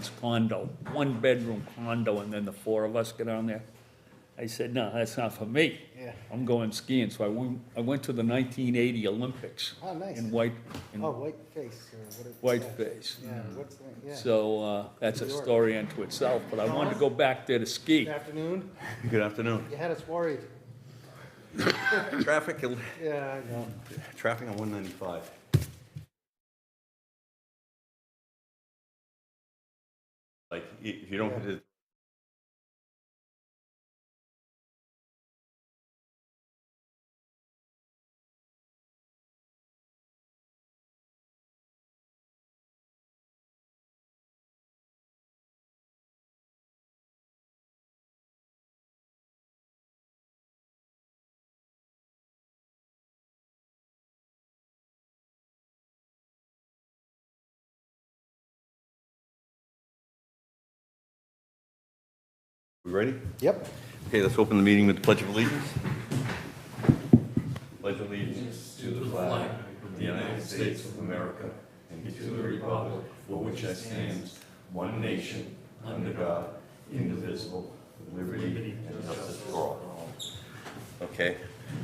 nice condo, 1-bedroom condo, and then the 4 of us get on there. I said, no, that's not for me. Yeah. I'm going skiing, so I went to the 1980 Olympics. Oh, nice. In Oh, white face, or what? whiteface. Yeah, what's that, yeah. So, that's a New York. story unto itself, but I wanted to go back there to ski. Good afternoon. Good afternoon. You had us worried. Traffic, Yeah, I know. traffic on 195. Like, if you don't hit it. We ready? Yep. Okay, let's open the meeting with the Pledge of Allegiance. Pledge allegiance to the flag of the United States of America and to the republic for which it stands, one nation, under God, indivisible, with liberty and justice for all. Okay,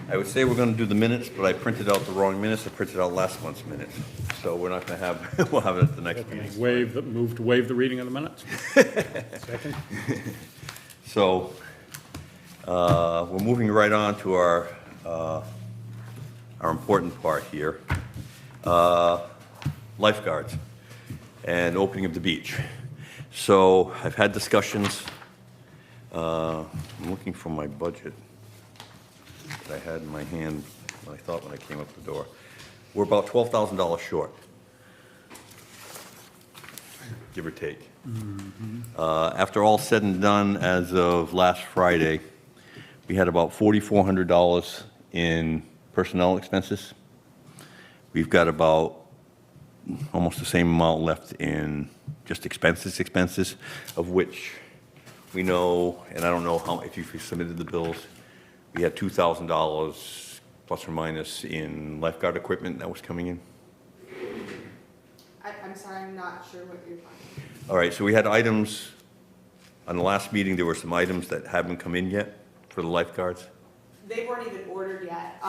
I would say we're going to do the minutes, but I printed out the wrong minutes. I printed out last month's minutes. So we're not going to have, we'll have it at the next meeting. Move to waive the reading of the minutes. Second. So, we're moving right on to our important part here. Lifeguards and opening of the beach. So I've had discussions, I'm looking for my budget that I had in my hand, I thought when I came up the door. We're about $12,000 short, give or take. After all said and done, as of last Friday, we had about $4,400 in personnel expenses. We've got about almost the same amount left in just expenses, of which we know, and I don't know how, if you've submitted the bills, we had $2,000 plus or minus in lifeguard equipment that was coming in. I'm sorry, I'm not sure what you're talking about. All right, so we had items, on the last meeting, there were some items that haven't come in yet for the lifeguards. They weren't even ordered yet.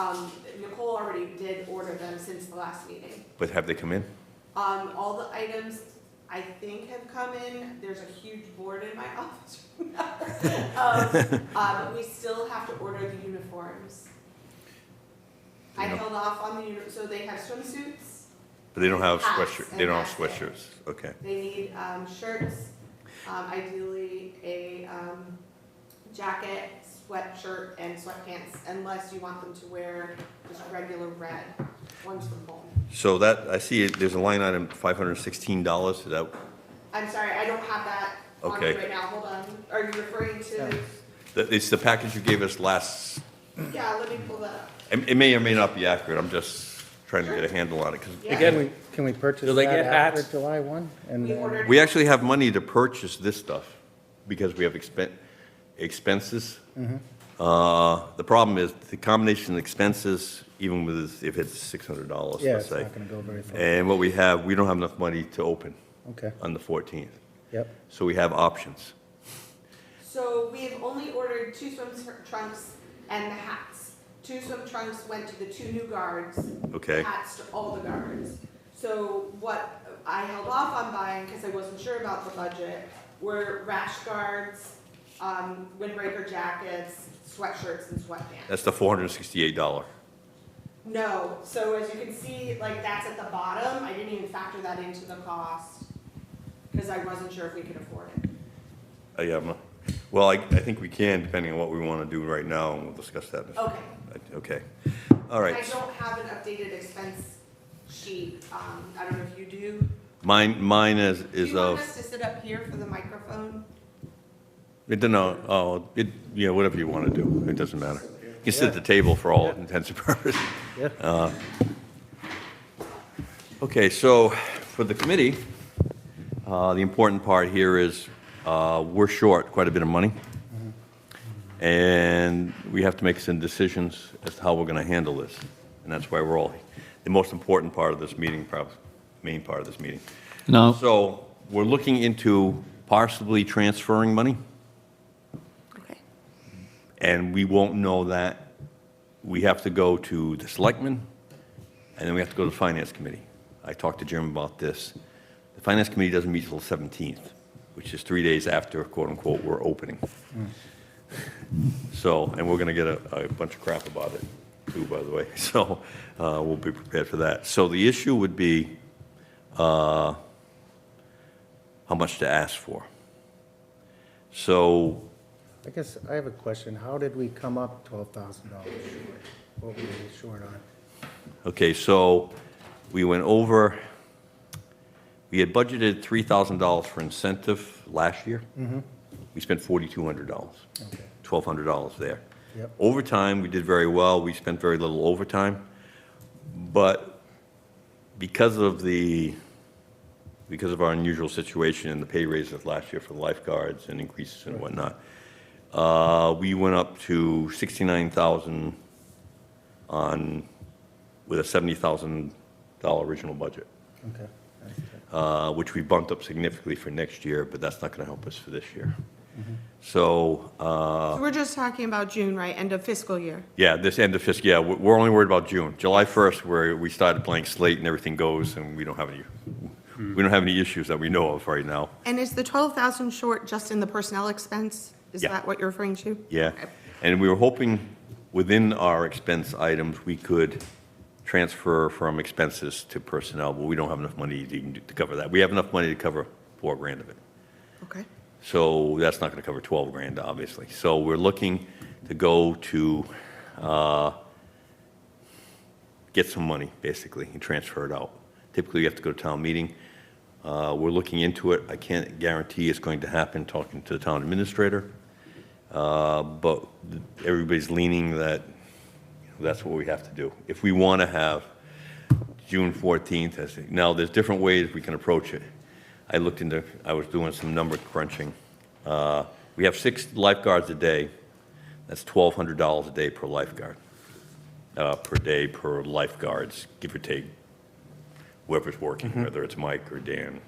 Nicole already did order them since the last meeting. But have they come in? All the items I think have come in. There's a huge board in my office right now. But we still have to order the uniforms. I held off on the so they have swimsuits. But they don't have Hats sweatshirts, and they don't have hats. sweatshirts, okay. They need shirts, ideally a jacket, sweatshirt, and sweatpants, unless you want them to wear just regular red ones from home. So that, I see it, there's a line item, $516, is that, I'm sorry, I don't have that on me Okay. right now, hold on. Are you referring to, it's the package you gave us last, yeah, let me pull that up. it may or may not be accurate, I'm just trying to get a handle on it, because Yeah. Can we purchase Do they that get after hats? July 1? And We ordered. we actually have money to purchase this stuff, because we have expenses. The problem is, the combination of expenses, even with, if it's $600, Yeah, let's it's say. not gonna go very far. And what we have, we don't have enough money to open Okay, on the 14th, yep. so we have options. So we have only ordered 2 swim trunks and the hats. 2 swim trunks went to the 2 new guards. Okay. Hats to all the guards. So what I held off on buying, because I wasn't sure about the budget, were rash guards, windbreaker jackets, sweatshirts, and sweatpants. That's the $468. No, so as you can see, like, that's at the bottom. I didn't even factor that into the cost, because I wasn't sure if we could afford it. Yeah, well, I think we can, depending on what we want to do right now, and we'll discuss that. Okay. Okay, all I right. don't have an updated expense sheet. I don't know if you do. Mine is Do you want of, us to sit up here for the microphone? it don't know, yeah, whatever you want to do, it doesn't matter. You can sit at the table for all intents and purposes. Yeah. Okay, so for the committee, the important part here is we're short quite a bit of money. And we have to make some decisions as to how we're going to handle this. And that's why we're all, the most important part of this meeting, probably, main part of this meeting. No, So we're looking into possibly transferring money, Okay. and we won't know that. We have to go to the selectmen, and then we have to go to the finance committee. I talked to Jim about this. The finance committee doesn't meet till the 17th, which is 3 days after, quote-unquote, we're opening. So, and we're going to get a bunch of crap about it, too, by the way. So we'll be prepared for that. So the issue would be how much to ask for. So I guess I have a question. How did we come up $12,000 short? What were we short on? okay, so we went over, we had budgeted $3,000 for incentive last year. We spent $4,200, Okay. $1,200 there. Yep. Overtime, we did very well. We spent very little overtime. But because of our unusual situation and the pay raises last year for the lifeguards and increases and whatnot, we went up to 69,000 with a $70,000 original budget, Okay. which we bumped up significantly for next year, but that's not going to help us for this year. So, So we're just talking about June, right? End of fiscal year. yeah, this end of fiscal, yeah, we're only worried about June. July 1st, where we started blank slate and everything goes, and we don't have any issues that we know of right now. And is the 12,000 short just in the personnel expense? Is Yeah. that what you're referring to? Yeah, Okay. and we were hoping within our expense items, we could transfer from expenses to personnel, but we don't have enough money to cover that. We have enough money to cover $4,000 of it. Okay. So that's not going to cover 12 grand, obviously. So we're looking to go to get some money, basically, and transfer it out. Typically, you have to go to town meeting. We're looking into it. I can't guarantee it's going to happen, talking to the town administrator. But everybody's leaning that that's what we have to do. If we want to have June 14th, now there's different ways we can approach it. I was doing some number crunching. We have 6 lifeguards a day. That's $1,200 a day per lifeguard, per day per lifeguards, give or take, whoever's working, whether it's Mike or Dan.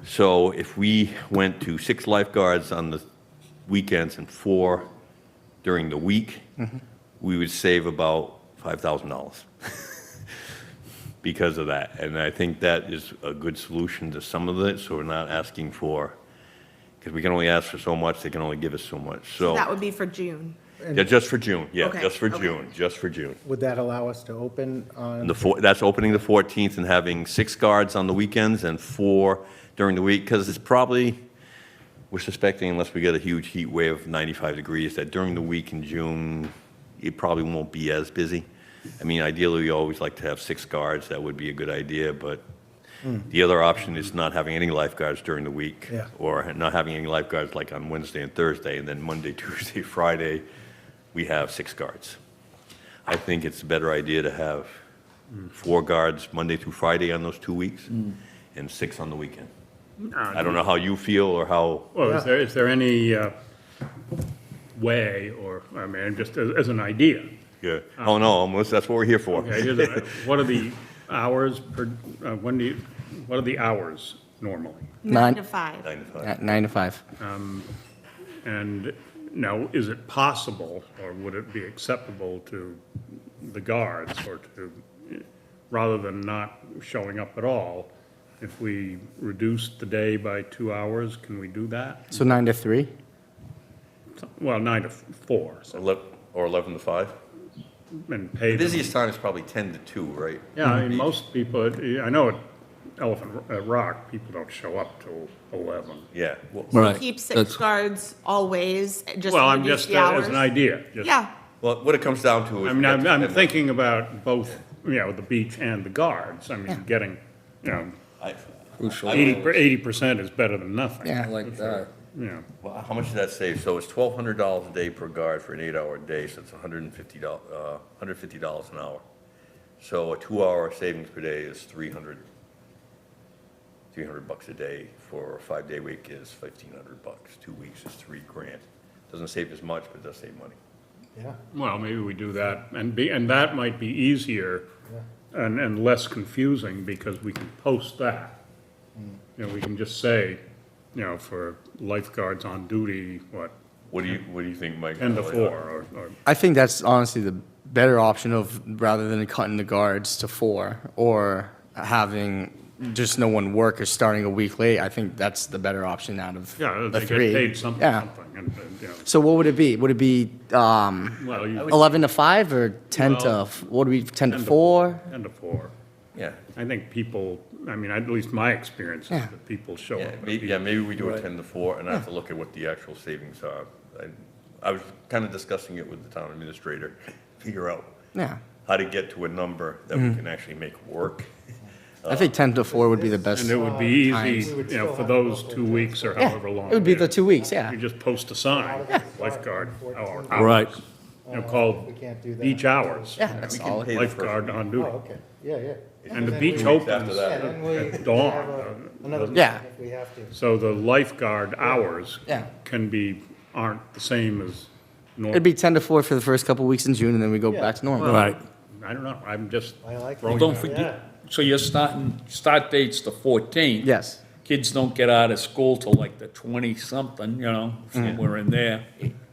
So if we went to 6 lifeguards on the weekends and 4 during the week, we would save about $5,000 because of that. And I think that is a good solution to some of it, so we're not asking for, because we can only ask for so much, they can only give us so much. So, That would be for June. yeah, just for June, yeah, Okay, just for okay. June, just for June. Would that allow us to open on? That's opening the 14th and having 6 guards on the weekends and 4 during the week, because it's probably, we're suspecting, unless we get a huge heat wave of 95 degrees, that during the week in June, it probably won't be as busy. I mean, ideally, we always like to have 6 guards. That would be a good idea, but the other option is not having any lifeguards during the week, Yeah. or not having any lifeguards like on Wednesday and Thursday, and then Monday, Tuesday, Friday, we have 6 guards. I think it's a better idea to have 4 guards Monday through Friday on those 2 weeks, and 6 on the weekend. I don't know how you feel or how, Well, Yeah. is there any way, or, I mean, just as an idea? yeah, oh no, that's what we're here for. Okay, what are the hours per, what are the hours normally? 9 Nine. to 5. 9 to 5. At 9 to 5. And now, is it possible, or would it be acceptable to the guards, or to, rather than not showing up at all, if we reduced the day by 2 hours, can we do that? So 9 to 3? Well, 9 to 4, so, Or 11 to 5? and pay The them. busiest time is probably 10 to 2, right? Yeah, I mean, most people, I know at Elephant Rock, people don't show up till 11. Yeah. Well, Right. Keep 6 That's- guards always, just Well, I'm reduce just, the hours. as an idea, just. Yeah, well, what it comes down to is. I mean, I'm thinking about both, you know, the beach and the guards. I mean, getting, you know, I- 80% is better than nothing. Yeah. Like that. You know, Well, how much does that save? So it's $1,200 a day per guard for an 8-hour day, so it's $150 an hour. So a 2-hour savings per day is $300 bucks a day. For a 5-day week is $1,500. 2 weeks is $3,000. Doesn't save as much, but it does save money. Yeah. well, maybe we do that, and that might be easier and less confusing because we can post that. You know, we can just say, you know, for lifeguards on duty, What do you think, Mike? 10 to 4, or I think that's honestly the better option of, rather than cutting the guards to 4 or having just no one work or starting a week late, I think that's the better option out of yeah, the they get 3. paid something, Yeah. and, you know, So what would it be? Would it be well, you, 11 to 5 or 10 to, Well, what would it be, 10 to 10 to 4? 10 to 4. Yeah. I think people, I mean, at least my experience is Yeah. that people show Yeah, up. at maybe, the- yeah, maybe we do a 10 to 4, and I have to look at what the actual savings are. I was kind of discussing it with the town administrator, figure out Yeah. how to get to a number that we can actually make work. I think 10 to 4 would be the best. And it would be easy, Times. We would you know, still for have to those go 2 for weeks or Yeah, however long. it would be the is. 2 weeks, yeah. You just post a sign, lifeguard hour, Right. hours, you know, called We can't do that. beach hours. Yeah, that's We can solid. pay the first Lifeguard week. on Oh, duty. okay, yeah, yeah. And the then beach we- opens after that. Yeah, then we at have dawn. another Yeah. meeting if we have to. So the lifeguard hours Yeah. aren't the same as normal. It'd be 10 to 4 for the first couple weeks in June, and then we go Yeah. back to normal. Right. I don't know, I'm just, I like Well, it. Don't Yeah. forget, so you're start date's the 14th. Yes. Kids don't get out of school till like the 20-something, you know, somewhere in there.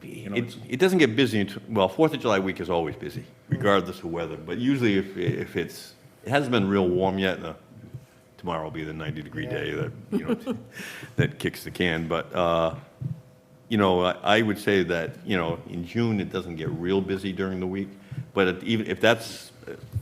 You know, It doesn't get busy until, well, 4th of July week is always busy, regardless of weather, but usually if it hasn't been real warm yet, tomorrow will be the 90-degree day that, you know, that kicks the can, but, you know, I would say that, you know, in June, it doesn't get real busy during the week, but even if that's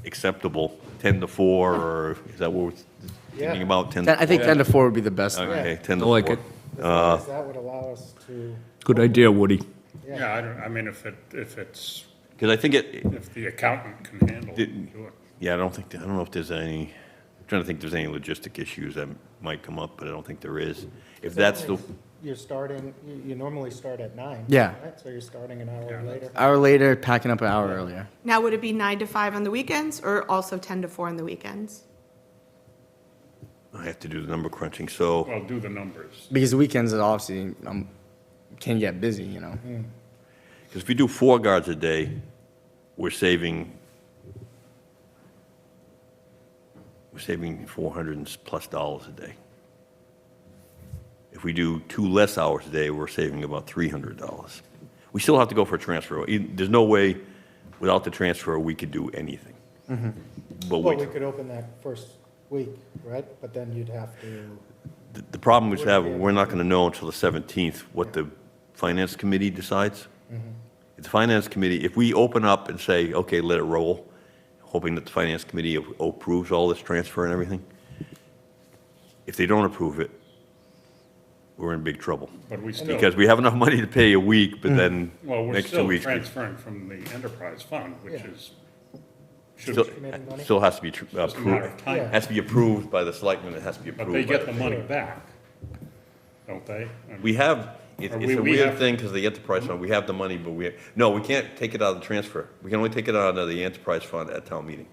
acceptable, 10 to 4, or is that what we're thinking Yeah. about, 10 to 4? I think 10 to 4 would be the best. Okay, 10 to I 4. like it. As long as that would allow us to, Good idea, Woody. yeah, I mean, if it's, Because I think if the accountant can handle it, Did- do it. yeah, I don't know if there's any, I'm trying to think if there's any logistic issues that might come up, but I don't think there is. If that's the, you're starting, you normally start at 9. Yeah. right? So you're starting an hour Yeah. later. Hour later, packing up an hour earlier. Now, would it be 9 to 5 on the weekends or also 10 to 4 on the weekends? I have to do the number crunching, so, Well, do the numbers. Because the weekends are obviously can get busy, you know. because if you do 4 guards a day, we're saving $400 and plus a day. If we do 2 less hours a day, we're saving about $300. We still have to go for a transfer. There's no way, without the transfer, we could do anything. But Well, we, we could open that first week, right? But then you'd have to, the problem we have, we're not going to know until the 17th what the finance committee decides. If the finance committee, if we open up and say, okay, let it roll, hoping that the finance committee approves all this transfer and everything, if they don't approve it, we're in big trouble. But we still, Because we have enough money to pay a week, but then well, we're next 2 still weeks, transferring from the enterprise fund, which Yeah. is, should still, be, committee money? still has to be just a matter of approved, time. has to be approved by the selectmen, it has to be But approved they by get the- the money back, don't they? And- We have, it's Or it's a we weird have- thing, because the enterprise fund, we have the money, but no, we can't take it out of the transfer. We can only take it out of the enterprise fund at town meeting.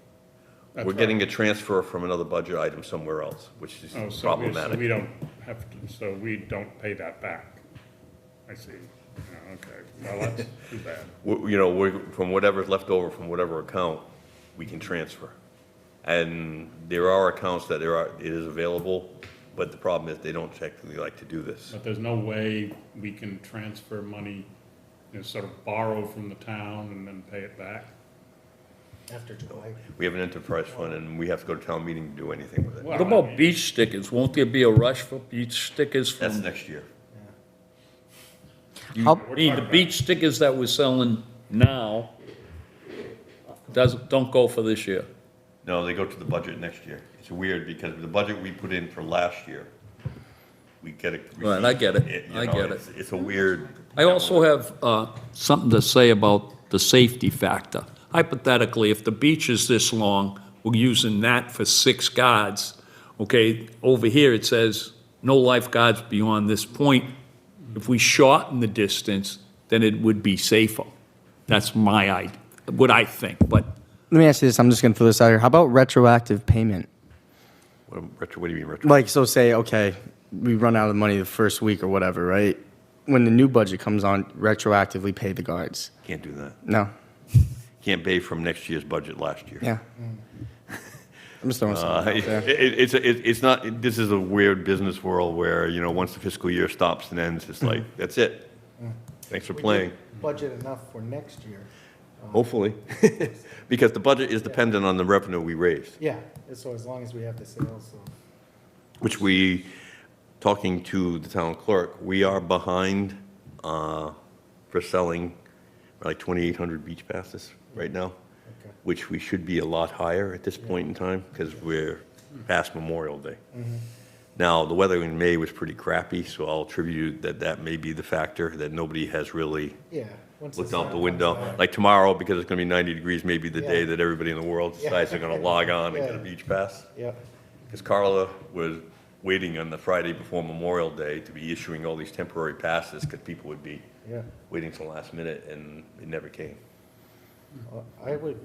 That's We're right. getting a transfer from another budget item somewhere else, which is Oh, so we problematic. don't have to, so we don't pay that back. I see. Yeah, okay, well, that's too bad. You know, from whatever's left over from whatever account, we can transfer. And there are accounts that it is available, but the problem is they don't technically like to do this. But there's no way we can transfer money, you know, sort of borrow from the town and then pay it back? after July. We have an enterprise fund, and we have to go to town meeting to do anything with it. What about beach stickers? Won't there be a rush for beach stickers That's from, next year. How, I mean, the beach stickers that we're selling now don't go for this year. No, they go to the budget next year. It's weird, because the budget we put in for last year, we get it. Right, I get it. You I know, get it. It's a weird. I also have something to say about the safety factor. Hypothetically, if the beach is this long, we're using that for 6 guards. Okay, over here it says no lifeguards beyond this point. If we shorten the distance, then it would be safer. That's my idea, what I think, but let me ask you this. I'm just going to throw this out here. How about retroactive payment? What do you mean retro? Like, so say, okay, we run out of money the first week or whatever, right? When the new budget comes on, retroactively pay the guards. Can't do that. No. Can't pay from next year's budget last year. Yeah. I'm just throwing something out there. It's not, this is a weird business world where, you know, once the fiscal year stops and ends, it's like, that's it. Thanks for We playing. did budget enough for next year. Hopefully. Because the budget is dependent on the revenue we raised, Yeah, so as long as we have the sales, so, which we, talking to the town clerk, we are behind for selling like 2,800 beach passes right now, okay. which we should be a lot higher at this point in time because we're past Memorial Day. Now, the weather in May was pretty crappy, so I'll attribute that may be the factor, that nobody has really Yeah. once looked sun out the comes window. out. Like tomorrow, because it's going to be 90 degrees, may be the day Yeah. that everybody in the world Yeah. decides they're going to log on and get a Yeah. beach pass. Yeah, Because Carla was waiting on the Friday before Memorial Day to be issuing all these temporary passes because people would be yeah. waiting till the last minute, and it never came. Well, I would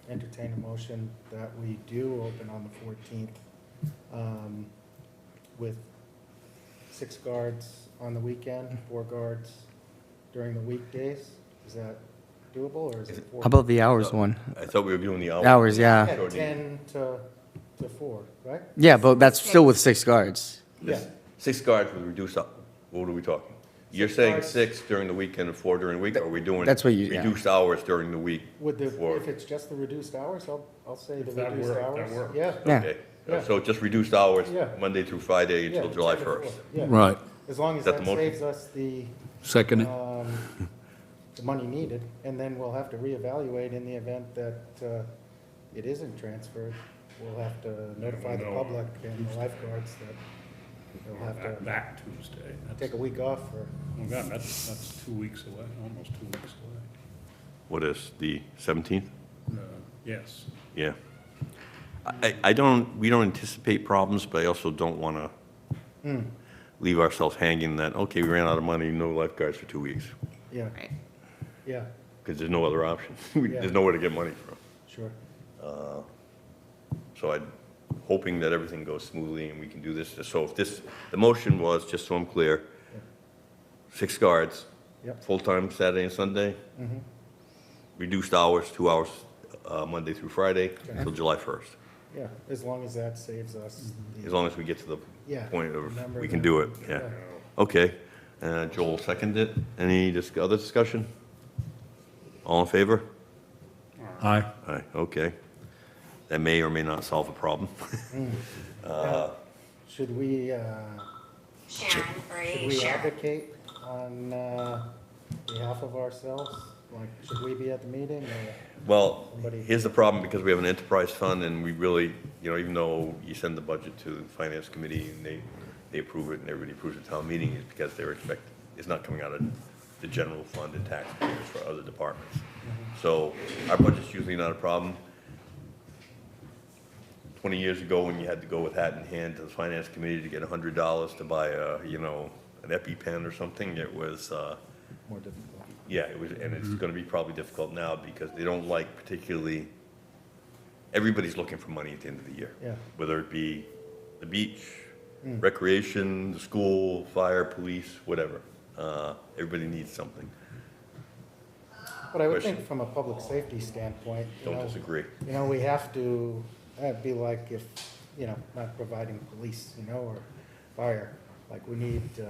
entertain a motion that we do open on the 14th with 6 guards on the weekend, 4 guards during the weekdays. Is that doable, or is it 4? How about the hours one? I thought we were doing the hours. Hours, yeah. Yeah, 10 to 4, right? Yeah, but that's still with 6 guards. Yeah, 6 guards with reduced, what are we talking? You're 6 saying guards. 6 during the weekend and 4 during the week, or are we doing? That's what you- yeah. Reduced hours during the week? would the, For- if it's just the reduced hours, I'll say the If that reduced work- hours. that works. Yeah, Yeah. Okay, Yeah. so just reduced hours, Yeah. Monday through Friday yeah. until July 10 to 4, 1st? Yeah, Right. as long as Is that that the motion? saves us the Second it? the money needed, and then we'll have to reevaluate in the event that it isn't transferred. We'll have to notify the know. public and the lifeguards that they'll have to That Tuesday. That's- take a week off for, Oh, God, that's 2 weeks away, almost 2 weeks away. What is, the 17th? Yes. Yeah. We don't anticipate problems, but I also don't want to leave ourselves hanging that, okay, we ran out of money, no lifeguards for 2 weeks, yeah, Right. yeah, because there's no other option. Yeah. There's nowhere to get money from. sure. So I'm hoping that everything goes smoothly and we can do this. So if this, the motion was, just so I'm clear, 6 guards, Yep. full-time Saturday and Sunday, reduced hours, 2 hours Monday through Friday, until July 1st. Yeah, as long as that saves us. As long as we get to the Yeah, point of, remember we can that. do it, yeah. Okay, Joel seconded it. Any other discussion? All in favor? Aye. Aye, okay. That may or may not solve a problem. Should we, Sharon, should we advocate on behalf of ourselves? Like, should we be at the meeting, or? Well, Somebody- here's the problem, because we have an enterprise fund, and we really, you know, even though you send the budget to the finance committee, and they approve it, and everybody approves the town meeting, it's because they're expecting, it's not coming out of the general fund and taxpayers for other departments. So our budget's usually not a problem. 20 years ago, when you had to go with hat in hand to the finance committee to get $100 to buy a, you know, an EpiPen or something, it was, More difficult. yeah, it was, and it's gonna be probably difficult now because they don't like particularly, everybody's looking for money at the end of the year. Yeah. Whether it be the beach, recreation, the school, fire, police, whatever. Everybody needs something. But I would Question. think from a public safety standpoint, you Don't know, disagree. you know, we have to, that'd be like if, you know, not providing police, you know, or fire. Like, we need to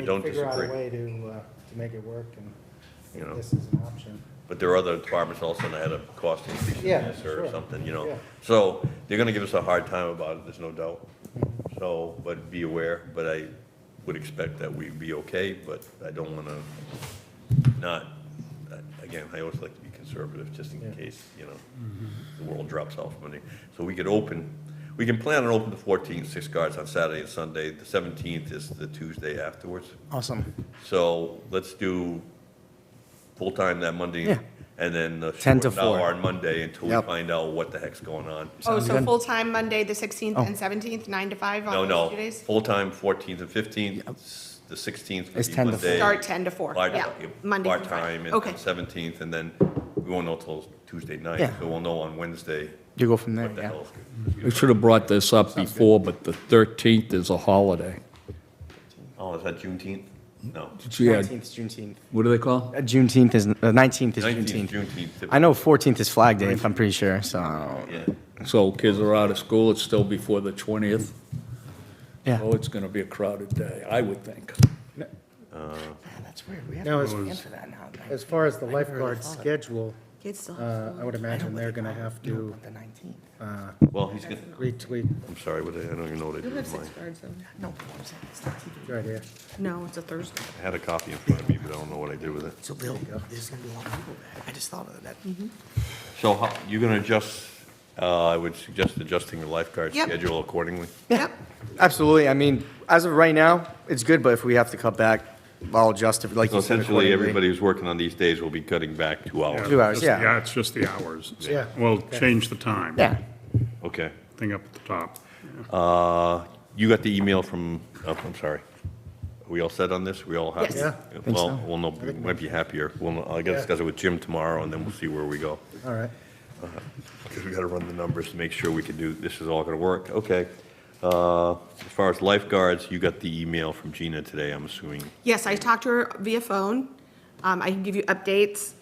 don't figure out a disagree. way to make it work, and You know. if this is an option. But there are other departments also that had a cost increase in Yeah, this or sure. something, you know? Yeah. So they're gonna give us a hard time about it, there's no doubt. So, but be aware, but I would expect that we'd be okay, but I don't wanna not, again, I always like to be conservative, just in Yeah. case, you know, the world drops off money. So we can plan on open the 14th, 6 guards on Saturday and Sunday. The 17th is the Tuesday afterwards. Awesome. So let's do full-time that Monday. Yeah. And then a 10 to short hour 4. on Monday until we Yep. find out what the heck's going on. Oh, Sounds so good. full-time Monday, the 16th Oh. and 17th, 9 to 5 No, on no, those 2 days? full-time 14th and 15th. The 16th would It's be 10 to Monday. 4. Start 10 to 4, Part- yeah, Monday through Part-time, Friday. and Okay. then 17th, and then we won't know till Tuesday night. Yeah. So we'll know on Wednesday You go from there, what the yeah. hell's. We should have brought this up before, but the 13th is a holiday. Oh, is that Juneteenth? No. Yeah, 19th is Juneteenth. what do they call? Juneteenth is, 19th is 19th is Juneteenth. Juneteenth. I know 14th is Flag Day, if I'm pretty sure, so, Yeah. So kids are out of school, it's still before the 20th? yeah. Oh, it's gonna be a crowded day, I would think. Man, that's weird. We have Now, to as- plan for that now. As far as the I never really lifeguard thought. schedule, Kids still have I would imagine they're gonna have No, to but the 19th. Well, he's gonna, retweet, I'm sorry, what I don't even know what I did You have with 6 mine. guards though. No, but I'm saying it's not TV. right here. No, it's a Thursday. I had a copy in front of me, but I don't know what I did with it. So Bill, there's gonna be a lot of people there. I just thought of that. So how, you're gonna adjust, I would suggest adjusting the lifeguard Yep. schedule accordingly? Yep. Absolutely. I mean, as of right now, it's good, but if we have to cut back, I'll adjust it like So you said. essentially, accordingly. everybody who's working on these days will be cutting back 2 hours. 2 hours, Just- yeah. Yeah, it's just the hours. Yeah. We'll change the time. Yeah. Okay. Thing up at the top. You got the email from, oh, I'm sorry. Are we all set on this? We all happy? Yes. Yeah. Well, we'll know, we might be happier. I gotta discuss it with Jim tomorrow, and then we'll see where we go. All right. Because we gotta run the numbers to make sure we can do, this is all gonna work. Okay. As far as lifeguards, you got the email from Gina today, I'm assuming. Yes, I talked to her via phone. I can give you updates.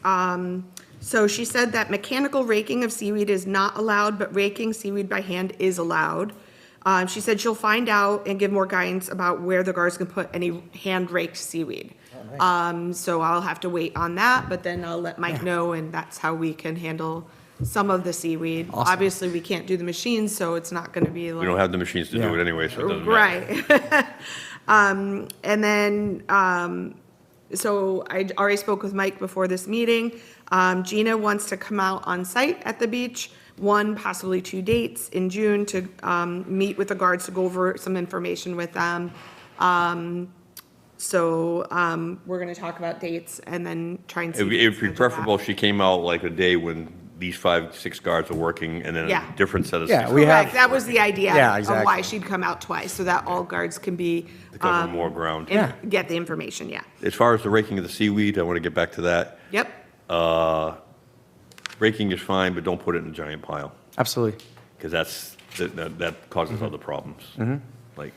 So she said that mechanical raking of seaweed is not allowed, but raking seaweed by hand is allowed. She said she'll find out and give more guidance about where the guards can put any hand-raked seaweed. So I'll have to wait on that, but then I'll let Mike know, and that's how we can handle some of the seaweed. Awesome. Obviously, we can't do the machines, so it's not gonna be like. We don't have the machines to do Yeah. it anyway, so it doesn't matter. Right. And then, so I already spoke with Mike before this meeting. Gina wants to come out on site at the beach, 1, possibly 2 dates in June to meet with the guards to go over some information with them. So we're gonna talk about dates and then try and see. It'd if be, we it'd can be schedule that. preferable if she came out like a day when these 5, 6 guards are working, and then Yeah. a different set of. Yeah, 6 we have- Correct, that was the idea. Yeah, Of exactly. why she'd come out twice, so that all guards can be. To cover more ground. Yeah. Get the information, yeah. As far as the raking of the seaweed, I want to get back to that. Yep. Raking is fine, but don't put it in a giant pile, Absolutely. because that causes other problems. Like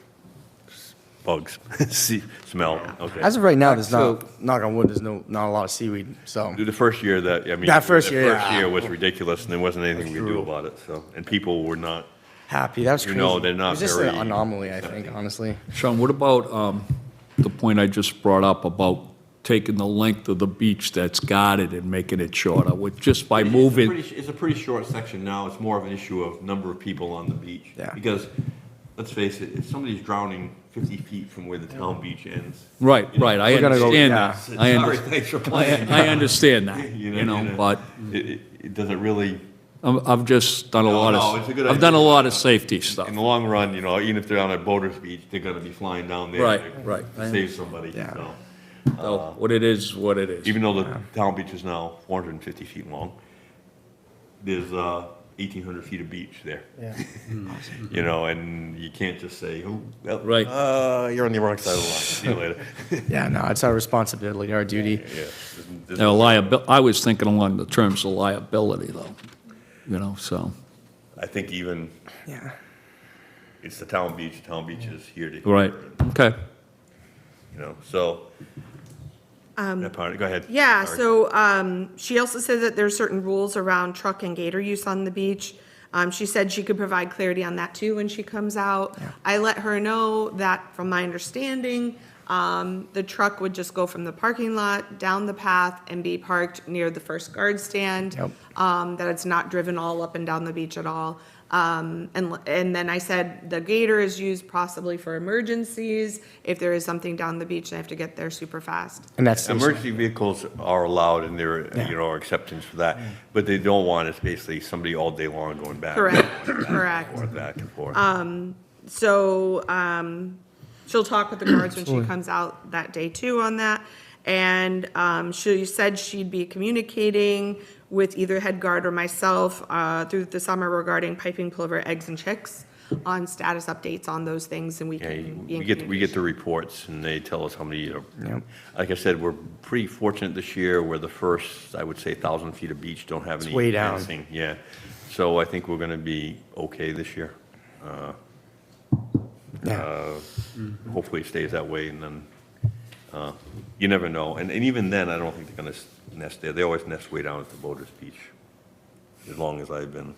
bugs, smell, okay. As of right now, there's So- not, knock on wood, there's not a lot of seaweed, so. The first year that, I mean. That first the year, First yeah. year was ridiculous, and there wasn't anything we could do true. about it, so, and people were not, Happy, that was You crazy. know, they're not It was just very- an anomaly, I think, honestly. Sean, what about the point I just brought up about taking the length of the beach that's guarded and making it shorter, with just by moving? It's a pretty short section now, it's more of an issue of number of people on the beach. Yeah. Because, let's face it, if somebody's drowning 50 feet from where the town beach ends. Right, right, I We're gonna go- understand yeah. that. Sorry, I under- thanks for playing. I understand that, You you know, know, but It doesn't really, I've just done a No, lot no, it's a good of, I've done a idea. lot of safety stuff. in the long run, you know, even if they're on a boater's beach, they're gonna be flying down there. Right, to right. Save somebody, Yeah. so. So what it is, what it is. Even though the town beach is now 450 feet long, there's 1,800 feet of beach there. Yeah. You know, and you can't just say, oh, well, Right. you're on the wrong side of the line, see you later. Yeah, no, it's our responsibility, our duty. Yeah. there's- Now, I was thinking along the terms of liability, though, you know, so, I think even, Yeah. it's the town beach is here to. right, okay. You know, so. That part, go ahead. Yeah, Sorry. so she also said that there's certain rules around truck and gator use on the beach. She said she could provide clarity on that too when she comes out. I let her know that, from my understanding, the truck would just go from the parking lot down the path and be parked near the first guard stand. Yep. That it's not driven all up and down the beach at all. And then I said the gator is used possibly for emergencies, if there is something down the beach and I have to get there super fast. And that's, Emergency vehicles are allowed and there, you know, are acceptance for that, but they don't want is basically somebody all day long going back. Correct, correct. Forth, back and forth. So, she'll talk with the guards when she comes out that day too on that. And, she said she'd be communicating with either head guard or myself, through the summer regarding piping plover, eggs and chicks, on status updates on those things, and we Yeah, can be in we get the communication. reports and they tell us how many, Yep. like I said, we're pretty fortunate this year where the first, I would say, 1,000 feet of beach don't have any. way down. fencing. Yeah, so I think we're gonna be okay this year. yeah. Hopefully it stays that way and then, You never know. And even then, I don't think they're going to nest there. They always nest way down at the Boaters Beach, as long as I've been,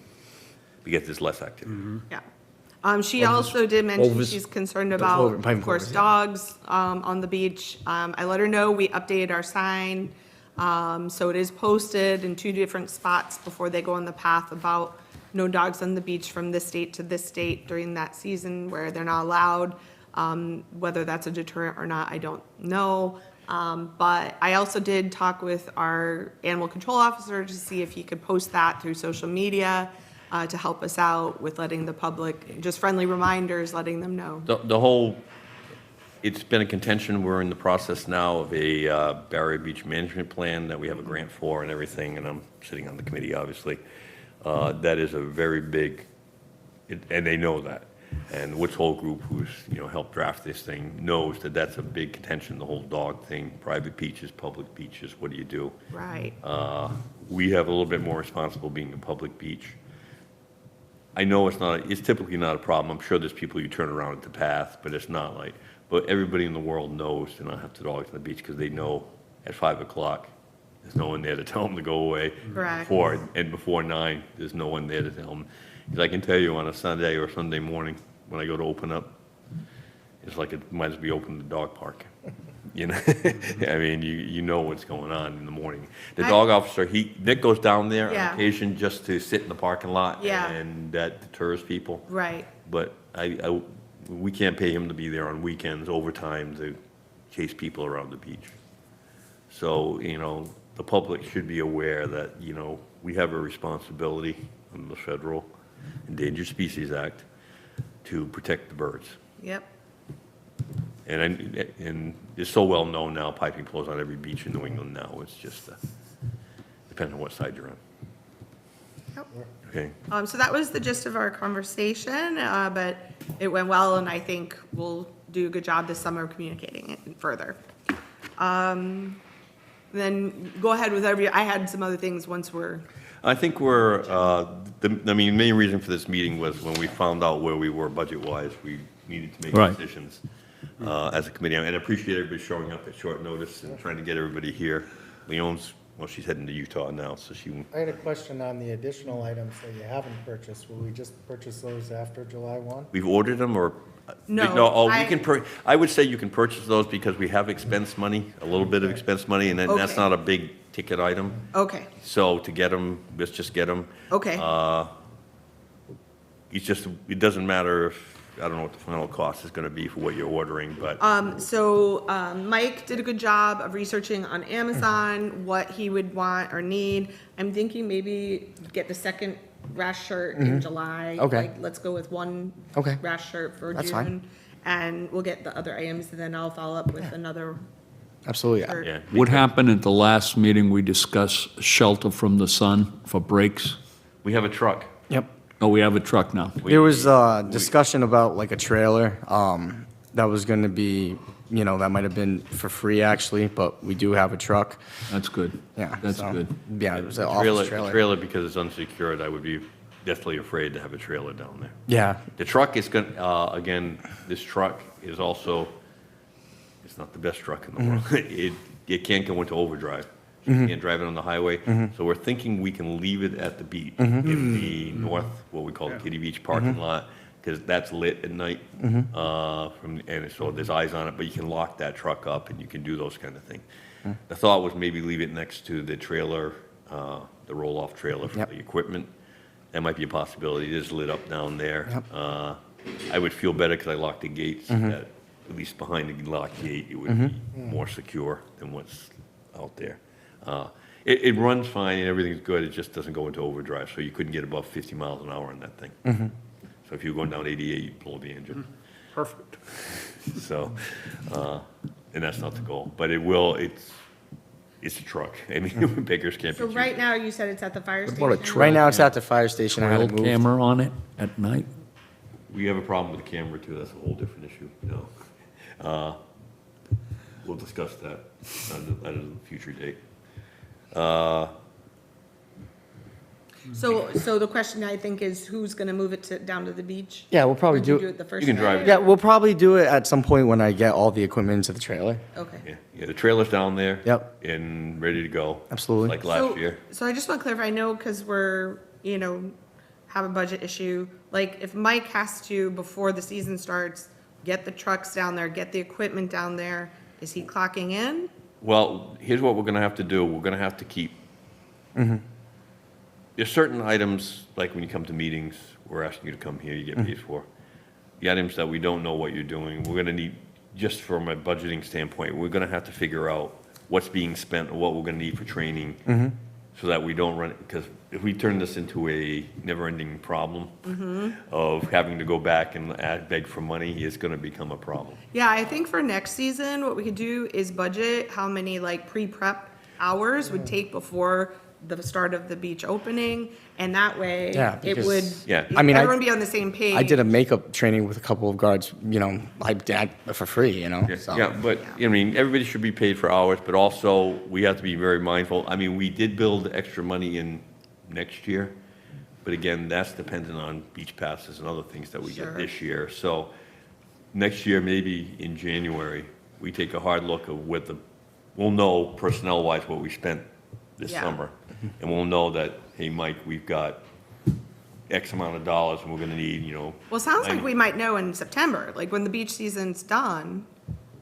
because there's less activity. Yeah. She also did mention Ovis- she's concerned Plover- about, pine of course, plovers, yeah. dogs on the beach. I let her know we updated our sign. So it is posted in 2 different spots before they go on the path about no dogs on the beach from this date to this date during that season where they're not allowed. Whether that's a deterrent or not, I don't know. But I also did talk with our animal control officer to see if he could post that through social media to help us out with letting the public, just friendly reminders, letting them know. The whole, it's been a contention. We're in the process now of a Barrier Beach Management Plan that we have a grant for and everything, and I'm sitting on the committee, obviously. That is a very big, and they know that. And Woods Hole Group, who's, helped draft this thing, knows that that's a big contention, the whole dog thing, private beaches, public beaches, what do you do? Right. We have a little bit more responsible being a public beach. I know it's typically not a problem. I'm sure there's people you turn around at the path, but it's not like, but everybody in the world knows to not have the dogs on the beach because they know at 5 o'clock, there's no one there to tell them to go away. Correct. Before 9, there's no one there to tell them. Because I can tell you on a Sunday or Sunday morning, when I go to open up, it's like it might as well be open the dog park. I mean, you know what's going on in the morning. The dog officer, Nick goes down there Yeah. on occasion just to sit in the parking lot. Yeah. And that deters people. Right. But we can't pay him to be there on weekends, overtime, to chase people around the beach. So, the public should be aware that, we have a responsibility under the Federal Endangered Species Act to protect the birds. Yep. And it's so well known now, piping flows on every beach in New England now. It's just, depends on what side you're on. Yep. Okay? So that was the gist of our conversation, but it went well, and I think we'll do a good job this summer of communicating it further. Then go ahead with I had some other things once we're, I think the main reason for this meeting was when we found out where we were budget-wise, we needed to make Right. decisions as a committee. And I appreciate everybody showing up at short notice and trying to get everybody here. Leon's, she's heading to Utah now, so I had a question on the additional items that you haven't purchased. Will we just purchase those after July 1? we've ordered them, or? No, I would say you can purchase those because we have expense money, a little bit of expense money, and that's Okay. not a big ticket item. okay, So to get them, let's just get them. okay. It doesn't matter if, I don't know what the final cost is gonna be for what you're ordering, but So Mike did a good job of researching on Amazon what he would want or need. I'm thinking maybe get the second rash shirt in July. Okay. Like, let's go with one Okay. rash shirt for That's June. fine. And we'll get the other items, and then I'll follow up with another Absolutely. shirt. yeah. What happened at the last meeting, we discussed shelter from the sun for breaks? We have a truck. Yep. Oh, we have a truck now. There was discussion about like a trailer that was going to be, that might have been for free actually, but we do have a truck. That's good. Yeah. That's so, good. Yeah, it was an Trailer, office trailer. trailer, because it's unsecured, I would be deathly afraid to have a trailer down there. Yeah. The truck is again, this truck is also, it's not the best truck in the world. It can't go into overdrive. You can't drive it on the highway. So we're thinking we can leave it at the beach, in the north, what we call the Kitty Beach parking lot, because that's lit at night. And so there's eyes on it, but you can lock that truck up and you can do those kind of things. The thought was maybe leave it next to the trailer, the roll-off trailer for Yep. the equipment. That might be a possibility. It is lit up down there. I would feel better because I locked the gates, that at least behind the locked gate, it would be more secure than what's out there. It runs fine and everything's good, it just doesn't go into overdrive, so you couldn't get above 50 miles an hour on that thing. So if you were going down 88, you'd blow the engine. Perfect. So, and that's not the goal, but it's a truck. I mean, beggars can't be So choosers. right now, you said it's at the fire What about a station? truck? Right now it's at the fire station. I had Trail it moved. camera on it at night? We have a problem with the camera too, that's a whole different issue, We'll discuss that at a future date. So the question I think is who's gonna move it down to the beach? Yeah, we'll probably Would you do do it. it the first You can drive day? it. Yeah, we'll probably do it at some point when I get all the equipment into the trailer. Okay. Yeah, the trailer's down there. Yep. And ready to go. Absolutely. Like last year. So I just want to clarify, I know, because we're, have a budget issue, like, if Mike has to, before the season starts, get the trucks down there, get the equipment down there, is he clocking in? Well, here's what we're gonna have to do. We're gonna have to keep. There's certain items, like when you come to meetings, we're asking you to come here, you get paid for. The items that we don't know what you're doing, we're gonna need, just from a budgeting standpoint, we're gonna have to figure out what's being spent or what we're gonna need for training. So that we don't run, because if we turn this into a never-ending problem of having to go back and beg for money, it's gonna become a problem. Yeah, I think for next season, what we could do is budget how many, like, pre-prep hours would take before the start of the beach opening, and that way, Yeah, it because- would, Yeah. I mean, everyone be on the same page. I did a makeup training with a couple of guards, for free, so. Yeah, but, I mean, everybody should be paid for hours, but also, we have to be very mindful. I mean, we did build extra money in next year, but again, that's dependent on beach passes and other things that we Sure. get this year. So, next year, maybe in January, we take a hard look of what we'll know personnel-wise what we spent this Yeah. summer. And we'll know that, hey, Mike, we've got X amount of dollars, and we're gonna need, Well, it sounds like we might know in September, like, when the beach season's done,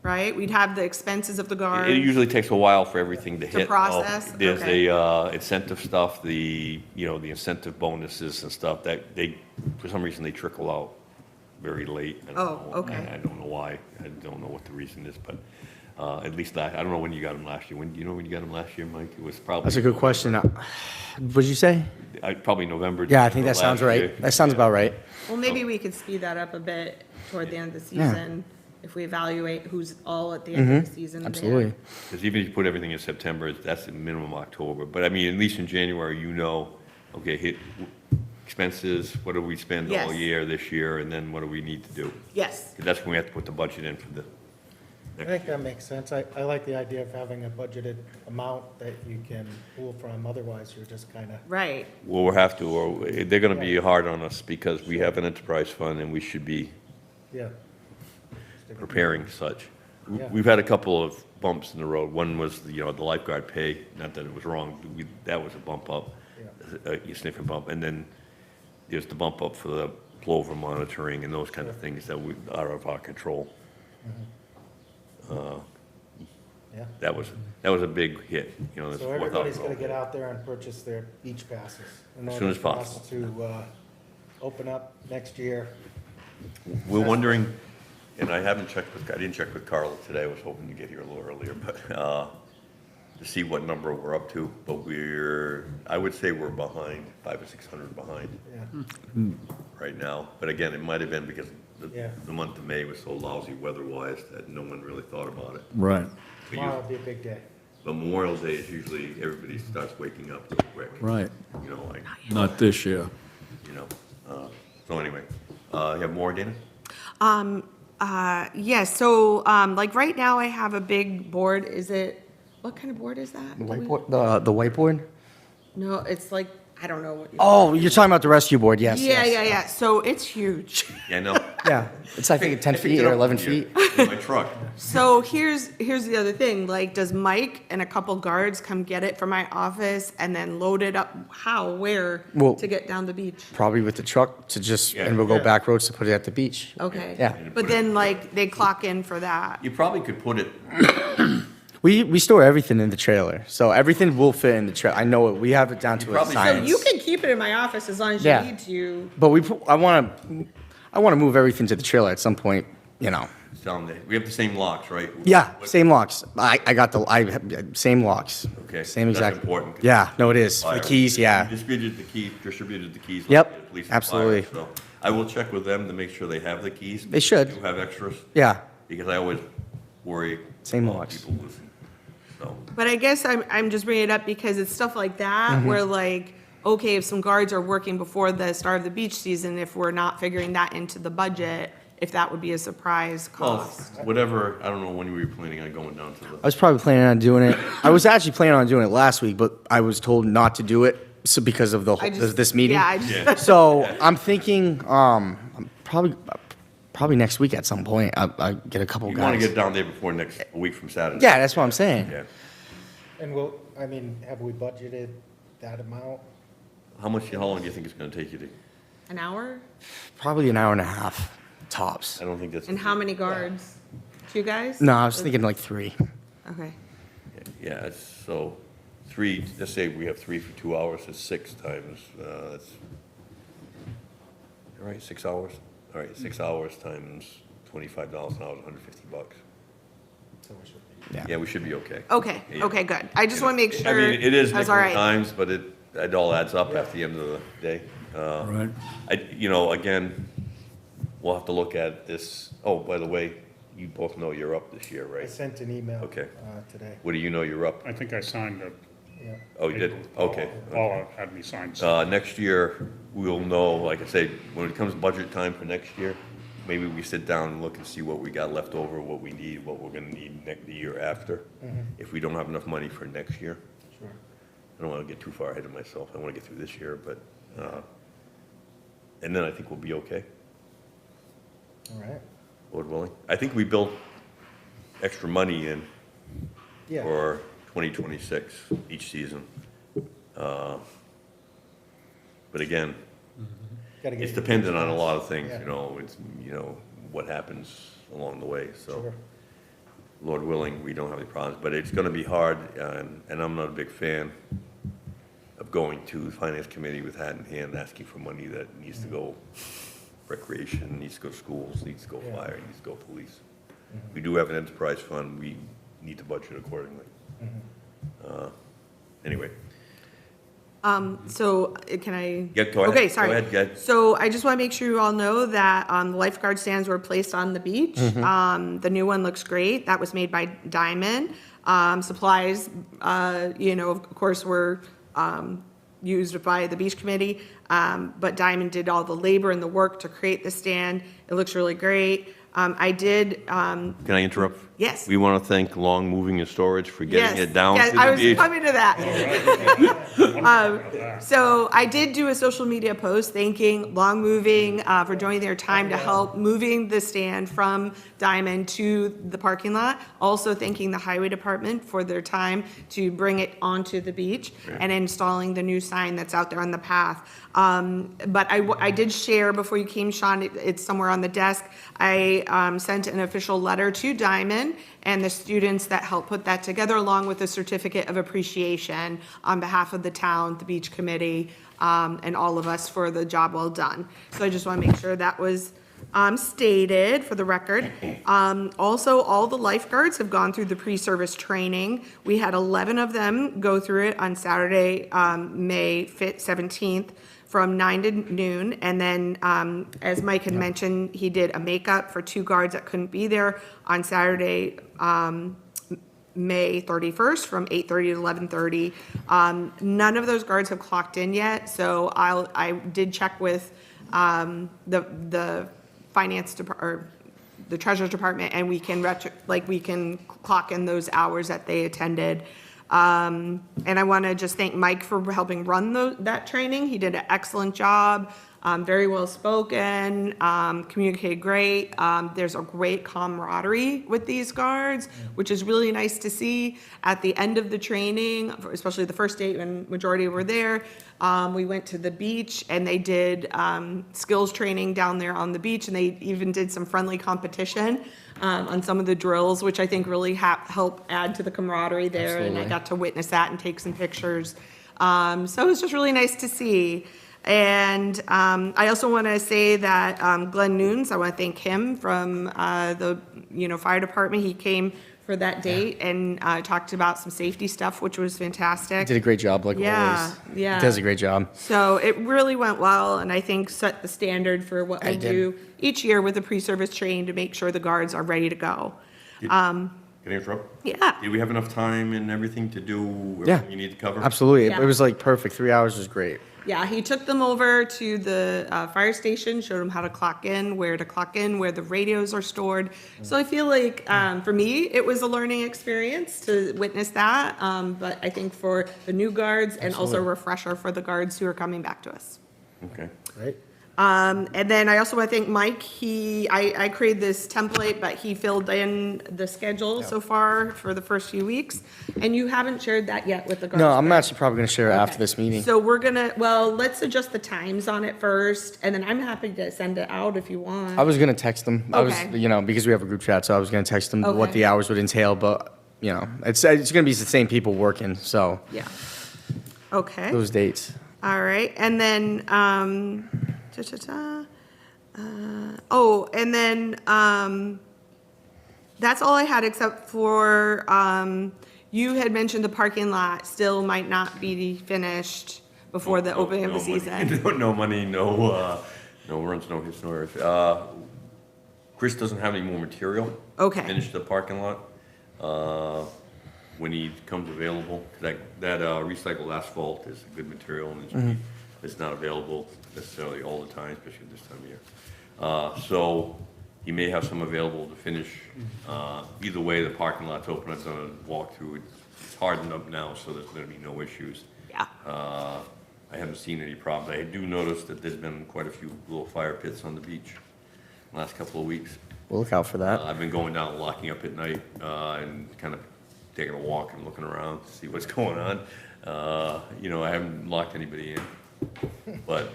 right? We'd have the expenses of the guards. It usually takes a while for everything to hit. process? There's Okay. incentive stuff, the incentive bonuses and stuff that for some reason, they trickle out very late. I don't Oh, know. okay. I don't know why. I don't know what the reason is, but at least I don't know when you got them last year. Do you know when you got them last year, Mike? It was probably. That's a good question. What'd you say? Probably November. Yeah, I think that December sounds last year. right. That sounds about right. Well, maybe we could speed that up a bit toward the end of the season, if we evaluate who's all at the end of the season. there. Absolutely. Because even if you put everything in September, that's the minimum October. But I mean, at least in January, okay, hit expenses, what do we spend all Yes. year this year, and then what do we need to do? Yes, 'Cause that's when we have to put the budget in for the I think that makes sense. I like the idea of having a budgeted amount that you can pull from, otherwise you're just kind of, right. Well, we'll have to, or they're gonna be hard on us because we have an enterprise fund and we should be yeah. preparing such. Yeah. We've had a couple of bumps in the road. One was, the lifeguard pay, not that it was wrong, that was a bump up, a sniffing bump. And then there's the bump up for the plover monitoring and those kind of things that are out of our control. Yeah. That was a big hit, there's So everybody's gonna $4,000. get out there and purchase their beach passes. in As soon order as for us possible. To, open up next year. We're wondering, and I didn't check with Carla today, I was hoping to get here a little earlier, but, to see what number we're up to, but I would say we're behind, 500 or 600 behind Yeah, right now. But again, it might have been because Yeah. the month of May was so lousy weather-wise that no one really thought about it. Right, But tomorrow will be a big day. But Memorial Day is usually, everybody starts waking up real quick. right. Like, Not this year. so anyway, you have more, Dana? Yes, so, like, right now I have a big board, what kind of board is that? The whiteboard, the whiteboard? No, it's like, I don't know what. Oh, you're talking about the rescue board, yes. Yeah, yes. yeah, yeah, so it's huge. Yeah, I know. Yeah, it's I think 10 I picked feet it or up 11 from you feet. in my truck. So here's the other thing, like, does Mike and a couple guards come get it from my office and then load it up, where, Well- to get down the beach? Probably with the truck and we'll go Yeah. back roads to put it at the beach. Okay. Yeah. But then, like, they clock in for that. You probably could put it, We store everything in the trailer, so everything will fit in the trailer. I know it. We have it down to a probably science. You can keep it in my office as long as you Yeah. need to. But I want to move everything to the trailer at some point. we have the same locks, right? Yeah, What- same locks. I got same locks. Okay, Same that's exact. important, 'cause Yeah, no, it is. Fire. The keys, yeah. You distributed the keys. Yep, like the police and fire, absolutely. So I will check with them to make sure they have the keys. They should. Do have extras, Yeah, because I always worry. Same about locks. People losing, so. But I guess I'm just bringing it up because it's stuff like that Mm-hmm. where, like, okay, if some guards are working before the start of the beach season, if we're not figuring that into the budget, if that would be a surprise Well, cost. whatever, I don't know when you were planning on going down to I was probably planning on doing it. I was actually planning on doing it last week, but I was told not to do it So because of I just- this meeting? Yeah, I just, So I'm thinking, probably next week at some point, I get a couple You want to guys. get down there before a week from Saturday. Yeah, that's what I'm saying. Yeah. And have we budgeted that amount? How long do you think it's going to take you to? an hour? Probably an hour and a half, tops. I don't think that's. And how many guards? 2 guys? No, I was thinking like 3. Okay. Yeah, so 3, let's say we have 3 for 2 hours, it's 6 times, that's, all right, 6 hours? All right, 6 hours times $25 an hour is $150. So we should be. Yeah, we should be okay. Okay, Yeah. okay, good. I just want to make sure. I mean, it is that's all nickel and right. dimes, but it all adds up at the end of the day. Right. Again, we'll have to look at this. Oh, by the way, you both know you're up this year, I right? sent an email. Okay. Today, What do you know you're up? I think I signed a. yeah. Oh, you did? Okay. Paula had me sign something. Next year, we'll know, like I say, when it comes budget time for next year, maybe we sit down and look and see what we got left over, what we need, what we're gonna need the year after. If we don't have enough money for next year, Sure. I don't wanna get too far ahead of myself. I wanna get through this year, but, and then I think we'll be okay, All right. Lord willing. I think we built extra money in Yeah. for 2026 each season. But again, Gotta get it's your dependent on a first lot of pass. things, Yeah. it's, what happens along the way, so. Sure. Lord willing, we don't have any problems, but it's gonna be hard, and I'm not a big fan of going to the finance committee with hat in hand, asking for money that needs to go recreation, needs to go schools, needs to go Yeah. fire, needs to go police. We do have an enterprise fund, we need to budget accordingly. Anyway, So can I? Yeah, go ahead. Okay, Go sorry. ahead, go ahead. So I just want to make sure you all know that the lifeguard stands were placed on the beach. The new one looks great. That was made by Diamond. Supplies, of course, were used by the beach committee. But Diamond did all the labor and the work to create the stand. It looks really great. I did, can I interrupt? Yes. We wanna thank Long Moving and Storage for getting yes, it down yes, to I the was beach. coming to that. So I did do a social media post thanking Long Moving for donating their time to help moving the stand from Diamond to the parking lot. Also thanking the highway department for their time to bring it onto the beach and installing the new sign that's out there on the path. But I did share before you came, Sean, it's somewhere on the desk. I sent an official letter to Diamond and the students that helped put that together, along with a certificate of appreciation on behalf of the town, the beach committee, and all of us for the job well done. So I just want to make sure that was stated for the record. Also, all the lifeguards have gone through the pre-service training. We had 11 of them go through it on Saturday, May 17th, from 9 to noon. And then, as Mike had mentioned, he did a makeup for 2 guards that couldn't be there on Saturday, May 31st, from 8:30 to 11:30. None of those guards have clocked in yet, so I did check with the finance department, or the treasurer's department, and we can we can clock in those hours that they attended. And I want to just thank Mike for helping run that training. He did an excellent job, very well spoken, communicated great. There's a great camaraderie with these guards, which is really nice to see. At the end of the training, especially the first day when majority were there, we went to the beach and they did skills training down there on the beach, and they even did some friendly competition on some of the drills, which I think really help add to the camaraderie there. And I Absolutely. got to witness that and take some pictures. So it was just really nice to see. And I also want to say that Glenn Nunes, I want to thank him from the fire department. He came for that date and talked about some safety stuff, which was fantastic. Did a great job, like Yeah, always. yeah. Does a great job. So it really went well, and I think set the standard for what we I did. do each year with the pre-service training to make sure the guards are ready to go. Can I interrupt? Yeah. Do we have enough time and everything to do Yeah. everything you need to cover? Absolutely. Yeah. It was like perfect. 3 hours was great. Yeah, he took them over to the fire station, showed them how to clock in, where the radios are stored. So I feel like, for me, it was a learning experience to witness that. But I think for the new guards and also a Absolutely. refresher for the guards who are coming back to us. Okay. Right? And then I also want to thank Mike. I created this template, but he filled in the schedule so far for the first few weeks. And you haven't shared that yet with the guards. No, I'm right? actually probably gonna share it after Okay. this meeting. So we're gonna, well, let's adjust the times on it first, and then I'm happy to send it out if you want. I was gonna text them. Okay. You know, because we have a group chat, so I was gonna text them what Okay. the hours would entail, but, you know, it's gonna be the same people working, so, Yeah. Okay, those dates. all right, and then, and then, that's all I had except for, you had mentioned the parking lot still might not be finished before the opening of the season. No money, no runs, no hits, no earth. Chris doesn't have any more material. Okay. Finish the parking lot. When he comes available, that recycled asphalt is a good material and it's not available necessarily all the time, especially this time of year. So he may have some available to finish. Either way, the parking lot's open. I've done a walkthrough. It's hardened up now, so there's gonna be no issues. Yeah, I haven't seen any problems. I do notice that there's been quite a few little fire pits on the beach last couple of weeks. We'll look out for that. I've been going down, locking up at night, and kind of taking a walk and looking around to see what's going on. You know, I haven't locked anybody in, but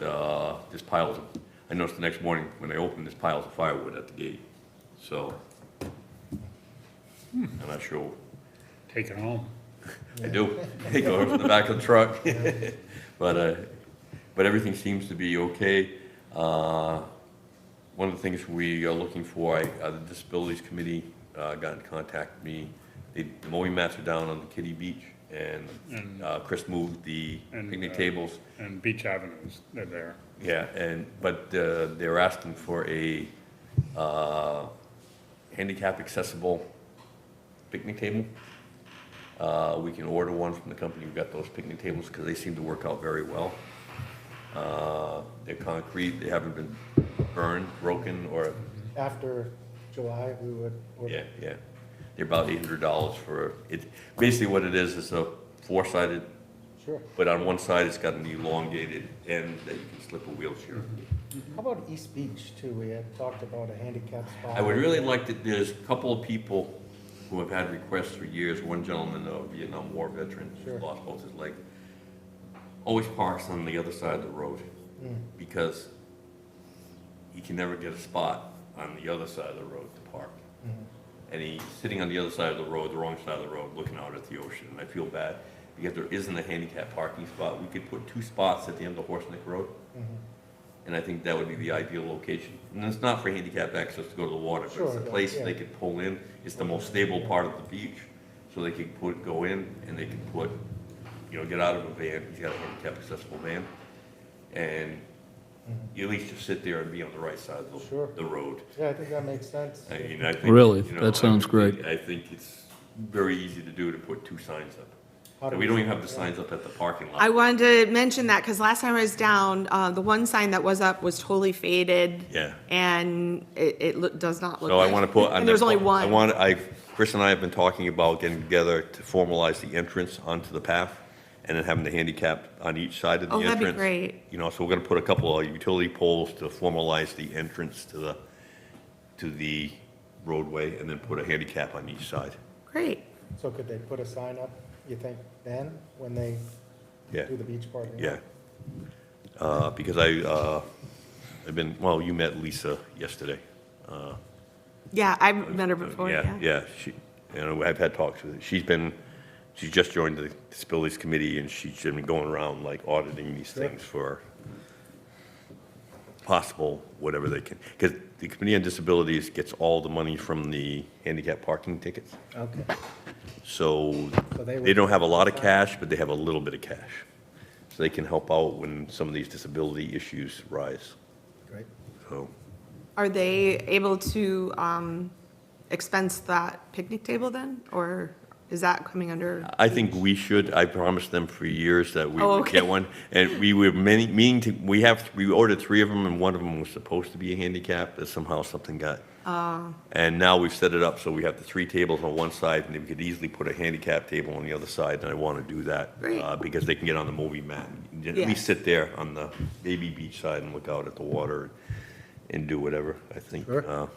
there's piles of, I noticed the next morning when I opened, there's piles of firewood at the gate. So, I'm not sure. Take it home. I do. They go over the back of the truck. But everything seems to be okay. One of the things we are looking for, the Disabilities Committee got in contact with me. The mowing mats are down on the Kitty Beach, and Chris moved the And, picnic tables. And Beach Avenues, they're there. Yeah, but they're asking for a handicap accessible picnic table. We can order one from the company who got those picnic tables because they seem to work out very well. They're concrete, they haven't been burned, broken, or, After July, we would. yeah. They're about $800 for it. Basically what it is a four-sided, Sure. but on one side it's got an elongated end that you can slip a wheelchair. How about East Beach too? We had talked about a handicap spot. I would really like to, there's a couple of people who have had requests for years. One gentleman, a Vietnam War veteran, Sure. lost both his legs, always parks on the other side of the road because he can never get a spot on the other side of the road to park. And he's sitting on the other side of the road, the wrong side of the road, looking out at the ocean. And I feel bad because there isn't a handicap parking spot. We could put 2 spots at the end of Horseneck Road. And I think that would be the ideal location. And it's not for handicap access to go to the water, but it's Sure, a place yeah. they could pull in. It's the most stable part of the beach, so they could go in and they could put, get out of a van. He's got a handicap accessible van. And you at least just sit there and be on the right side of Sure. the road. Yeah, I think that makes sense. I mean, I think. Really? you know, That sounds I great. I think it's very easy to do, to put 2 signs up. How do And we don't even have the signs up at the parking lot. I wanted to mention that because last time I was down, the one sign that was up was totally faded. Yeah. And it does not look. So I like- want to put. And there's only one. Chris and I have been talking about getting together to formalize the entrance onto the path, and then having the handicap on each side of the Oh, entrance. that'd be great. So we're gonna put a couple of utility poles to formalize the entrance to the roadway, and then put a handicap on each side. Great. So could they put a sign up, you think, then, when they Yeah, do the beach parking? yeah. Because I've been, well, you met Lisa yesterday. Yeah, I've met her before, yeah. Yeah, I've had talks with her. She's just joined the Disabilities Committee, and she's been going around like auditing these things for possible whatever they can. Because the Committee on Disabilities gets all the money from the handicap parking tickets. Okay, So So they would- they don't have a lot of cash, but they have a little bit of cash. So they can help out when some of these disability issues rise. great. So, Are they able to expense that picnic table then, or? Is that coming under? I think we should. I promised them for years that we Oh, would get okay. one. And we were meaning to, we ordered 3 of them, and one of them was supposed to be a handicap, but somehow something got. And now we've set it up so we have the 3 tables on one side, and then we could easily put a handicap table on the other side, and I want to do that. Great. Because they can get on the movie mat, and at Yeah. least sit there on the baby beach side and look out at the water and do whatever, I think. Sure.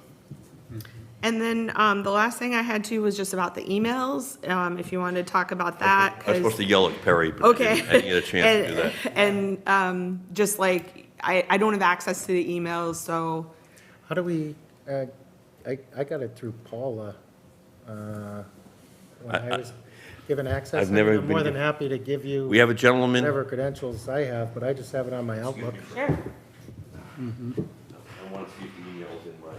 And then the last thing I had too was just about the emails, if you wanted to talk about that. I was 'cause- supposed to yell at Perry, but Okay. I didn't get a chance to do that. And just like, I don't have access to the emails, so, How do we, I got it through Paula, when I was given access. I've never I'm more been than given- happy to give you We have a gentleman. whatever credentials I have, but I just have it on my Outlook. sure. I want to see if the email's in my,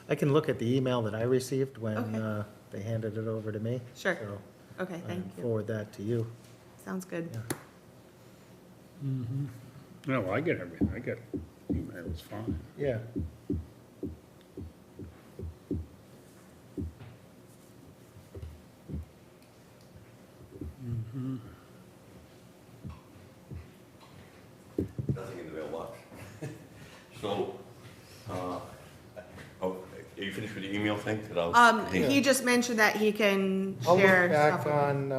I can look at the email that I received when Okay. they handed it over to me. Sure. So Okay, I thank can you. forward that to you. Sounds good. Yeah. No, I get everything, I get emails, fine. Yeah. nothing in the mailbox. So, oh, are you finished with the email thing? That I'll- He just mentioned that he can I'll share look back stuff. on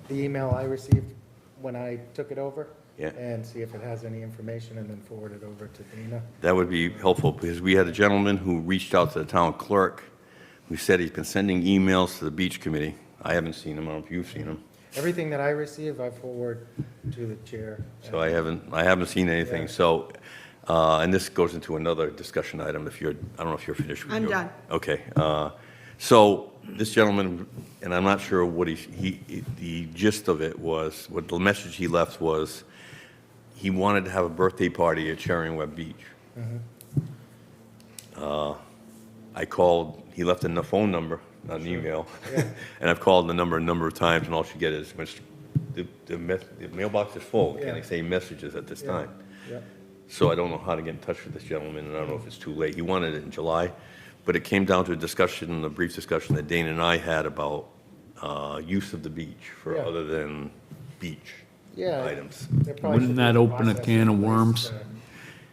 the email I received when I took it over. Yeah. And see if it has any information and then forward it over to Dana. That would be helpful, because we had a gentleman who reached out to the town clerk, who said he's been sending emails to the beach committee. I haven't seen him, I don't know if you've seen him. Everything that I receive, I forward to the chair. So I haven't seen anything, Yeah. so, and this goes into another discussion item if you're, I don't know if you're finished with I'm your. done. Okay, so this gentleman, and I'm not sure what the gist of it was, what the message he left was, he wanted to have a birthday party at Cherry and Webb Beach. I called, he left in the phone number, not an email, and I've called the number a number of times, and all she get is, the mailbox is full, can I Yeah. say messages at this time? Yeah. So I don't know how to get in touch with this gentleman, and I don't know if it's too late. He wanted it in July, but it came down to a discussion, a brief discussion that Dana and I had about use of the beach for Yeah. other than beach Yeah. items. There probably Wouldn't should be that open a process can in of place worms? to-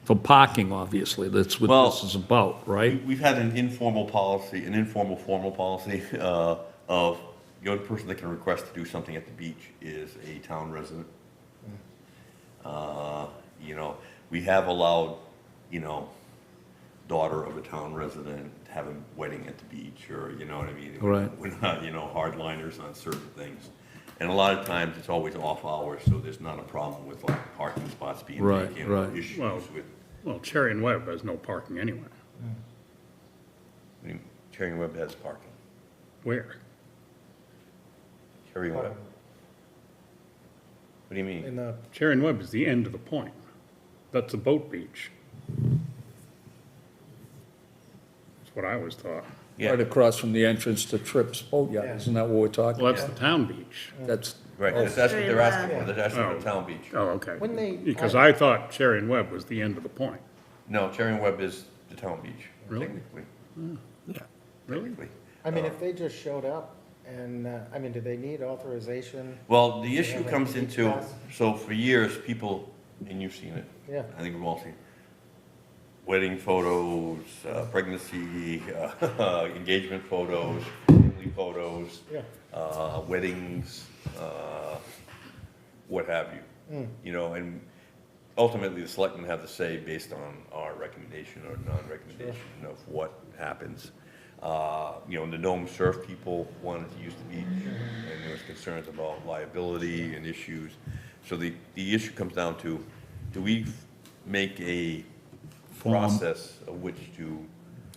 For parking, obviously, that's what Well, this is about, right? We've had an informal policy, an informal formal policy of the only person that can request to do something at the beach is a town resident. You know, we have allowed, you know, daughter of a town resident to have a wedding at the beach, or, you know what I mean? Right. We're not, you know, hardliners on certain things. And a lot of times, it's always off hours, so there's not a problem with like parking spots being Right, vacant, or right. issues Well- with, Well, Cherry and Webb has no parking anyway. I mean, Cherry and Webb has parking. Where? Cherry and Webb. What do you mean? In the, Cherry and Webb is the end of the point. That's a boat beach. That's what I always thought. Right across from the entrance to Tripp's Boatyard, Yeah. isn't that what we're talking Well, about? that's the town beach. That's, Right, that's what they're asking for, they're asking for Oh. the town beach. Oh, okay. When they- Because I thought Cherry and Webb was the end of the point. No, Cherry and Webb is the town beach, Really? technically. Really? Technically. I mean, if they just showed up and, I mean, do they need authorization? Well, the issue like comes beach into, pass? so for years, people, and you've seen it. Yeah. I think we've all seen, wedding photos, pregnancy, engagement photos, family photos, Yeah. weddings, what have you. You know, and ultimately, the selectmen have the say based on our recommendation or non-recommendation of what happens. You know, the Nome Surf people wanted to use the beach, and there was concerns about liability and issues. So the issue comes down to, do we make a process of which to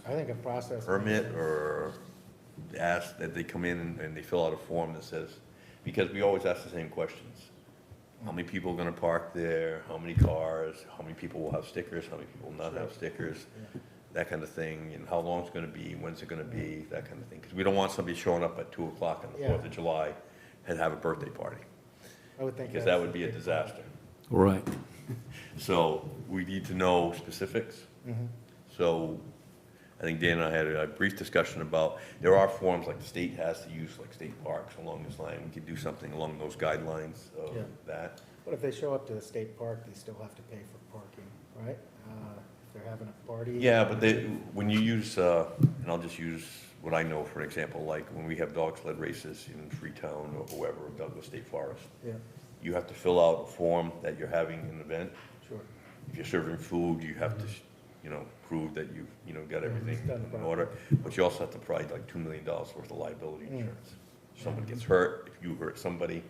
I think a process. permit or ask that they come in and they fill out a form that says, because we always ask the same questions. How many people are gonna park there? How many cars? How many people will have stickers? How many people will not have stickers? That kind of thing, and how long it's gonna be, when's it gonna be, that kind of thing. Because we don't want somebody showing up at 2 o'clock on the Yeah. 4th of July and have a birthday party, I would think. because that's that would be a big. disaster. right. So we need to know specifics. So I think Dan and I had a brief discussion about, there are forms like the state has to use, like state parks along this line. We could do something along those guidelines of Yeah. that. But if they show up to the state park, they still have to pay for parking, right? If they're having a party. Yeah, but they, when you use, and I'll just use what I know for an example, like when we have dog sled races in Freetown or whoever, or Douglas State Forest, Yeah, you have to fill out a form that you're having an event. sure. If you're serving food, you have to, prove that got everything it's done in properly. order. But you also have to provide like $2 million worth of liability insurance. If someone gets hurt, if you hurt somebody,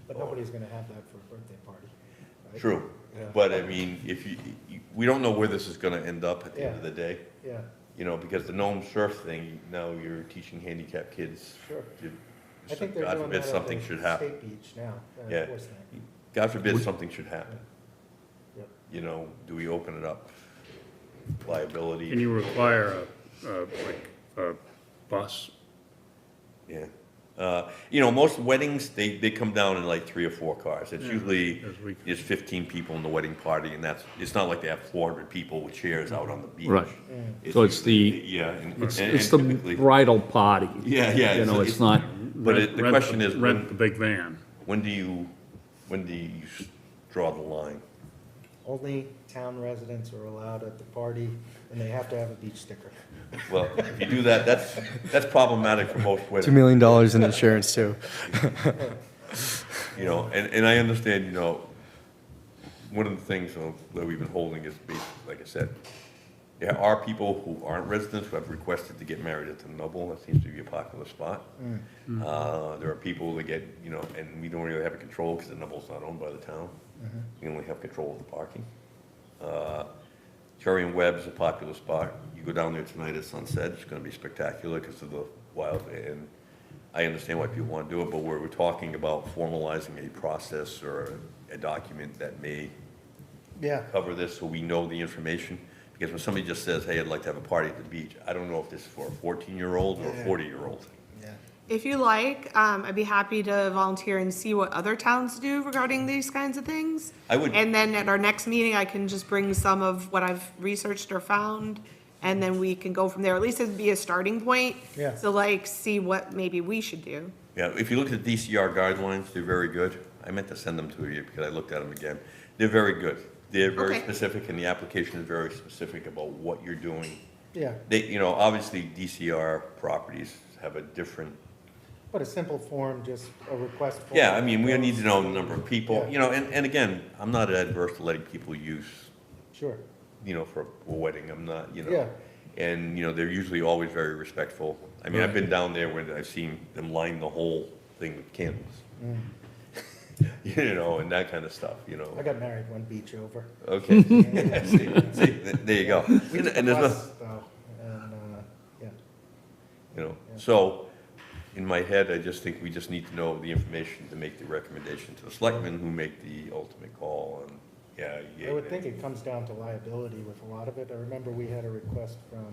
But nobody's gonna have that for a birthday party, right? true. Yeah. But I mean, if we don't know where this is gonna end up at the end of Yeah. the day. Yeah, Because the gnome surf thing, now you're teaching handicapped kids. Sure. to- I think they're God doing forbid that at something the should happen. State Beach now, Yeah. Forest Tank. God forbid something should happen. Yep. Do we open it up? Liability? Can you require a bus? Yeah. Most weddings, they come down in like 3 or 4 cars. It's usually, as we- there's 15 people in the wedding party, and it's not like they have 400 people with chairs out on the beach. Right. So it's the- Yeah, and It's and the typically- bridal party. Yeah, yeah. It's not, But the Rent question is, Rent the big van. when do you draw the line? Only town residents are allowed at the party, and they have to have a beach sticker. Well, if you do that, that's problematic for most $2 weddings. million in insurance too. And I understand, one of the things that we've been holding is, like I said, there are people who aren't residents who have requested to get married at the Noble. That seems to be a popular spot. There are people that get, and we don't really have a control because the Noble's not owned by the town. We only have control of the parking. Cherry and Webb's a popular spot. You go down there tonight at sunset, it's gonna be spectacular because of the wild, and I understand why people want to do it, but we're talking about formalizing a process or a document that may Yeah, cover this so we know the information. Because when somebody just says, hey, I'd like to have a party at the beach, I don't know if this is for a 14-year-old or a Yeah. 40-year-old. yeah. If you like, I'd be happy to volunteer and see what other towns do regarding these kinds of things. I would- And then at our next meeting, I can just bring some of what I've researched or found, and then we can go from there. At least it'd be a starting point. Yeah. To like, see what maybe we should do. Yeah, if you look at the DCR guidelines, they're very good. I meant to send them to you because I looked at them again. They're very good. They're very Okay. specific, and the application is very specific about what you're doing. Yeah, Obviously DCR properties have a different, but a simple form, just a request form. yeah, I mean, we need to know the number of people, Yeah. and again, I'm not adverse to letting people use, Sure, for a wedding, I'm not, Yeah. And, they're usually always very respectful. I mean, I've been down there when I've seen them line the whole thing with candles. And that kind of stuff, I got married one beach over. Okay. See, there you go. We took a And there's no, bus, though, and, yeah, so, in my head, I just think we just need to know the information to make the recommendation to the selectmen who make the ultimate call, and, yeah. I would think it comes down to liability with a lot of it. I remember we had a request from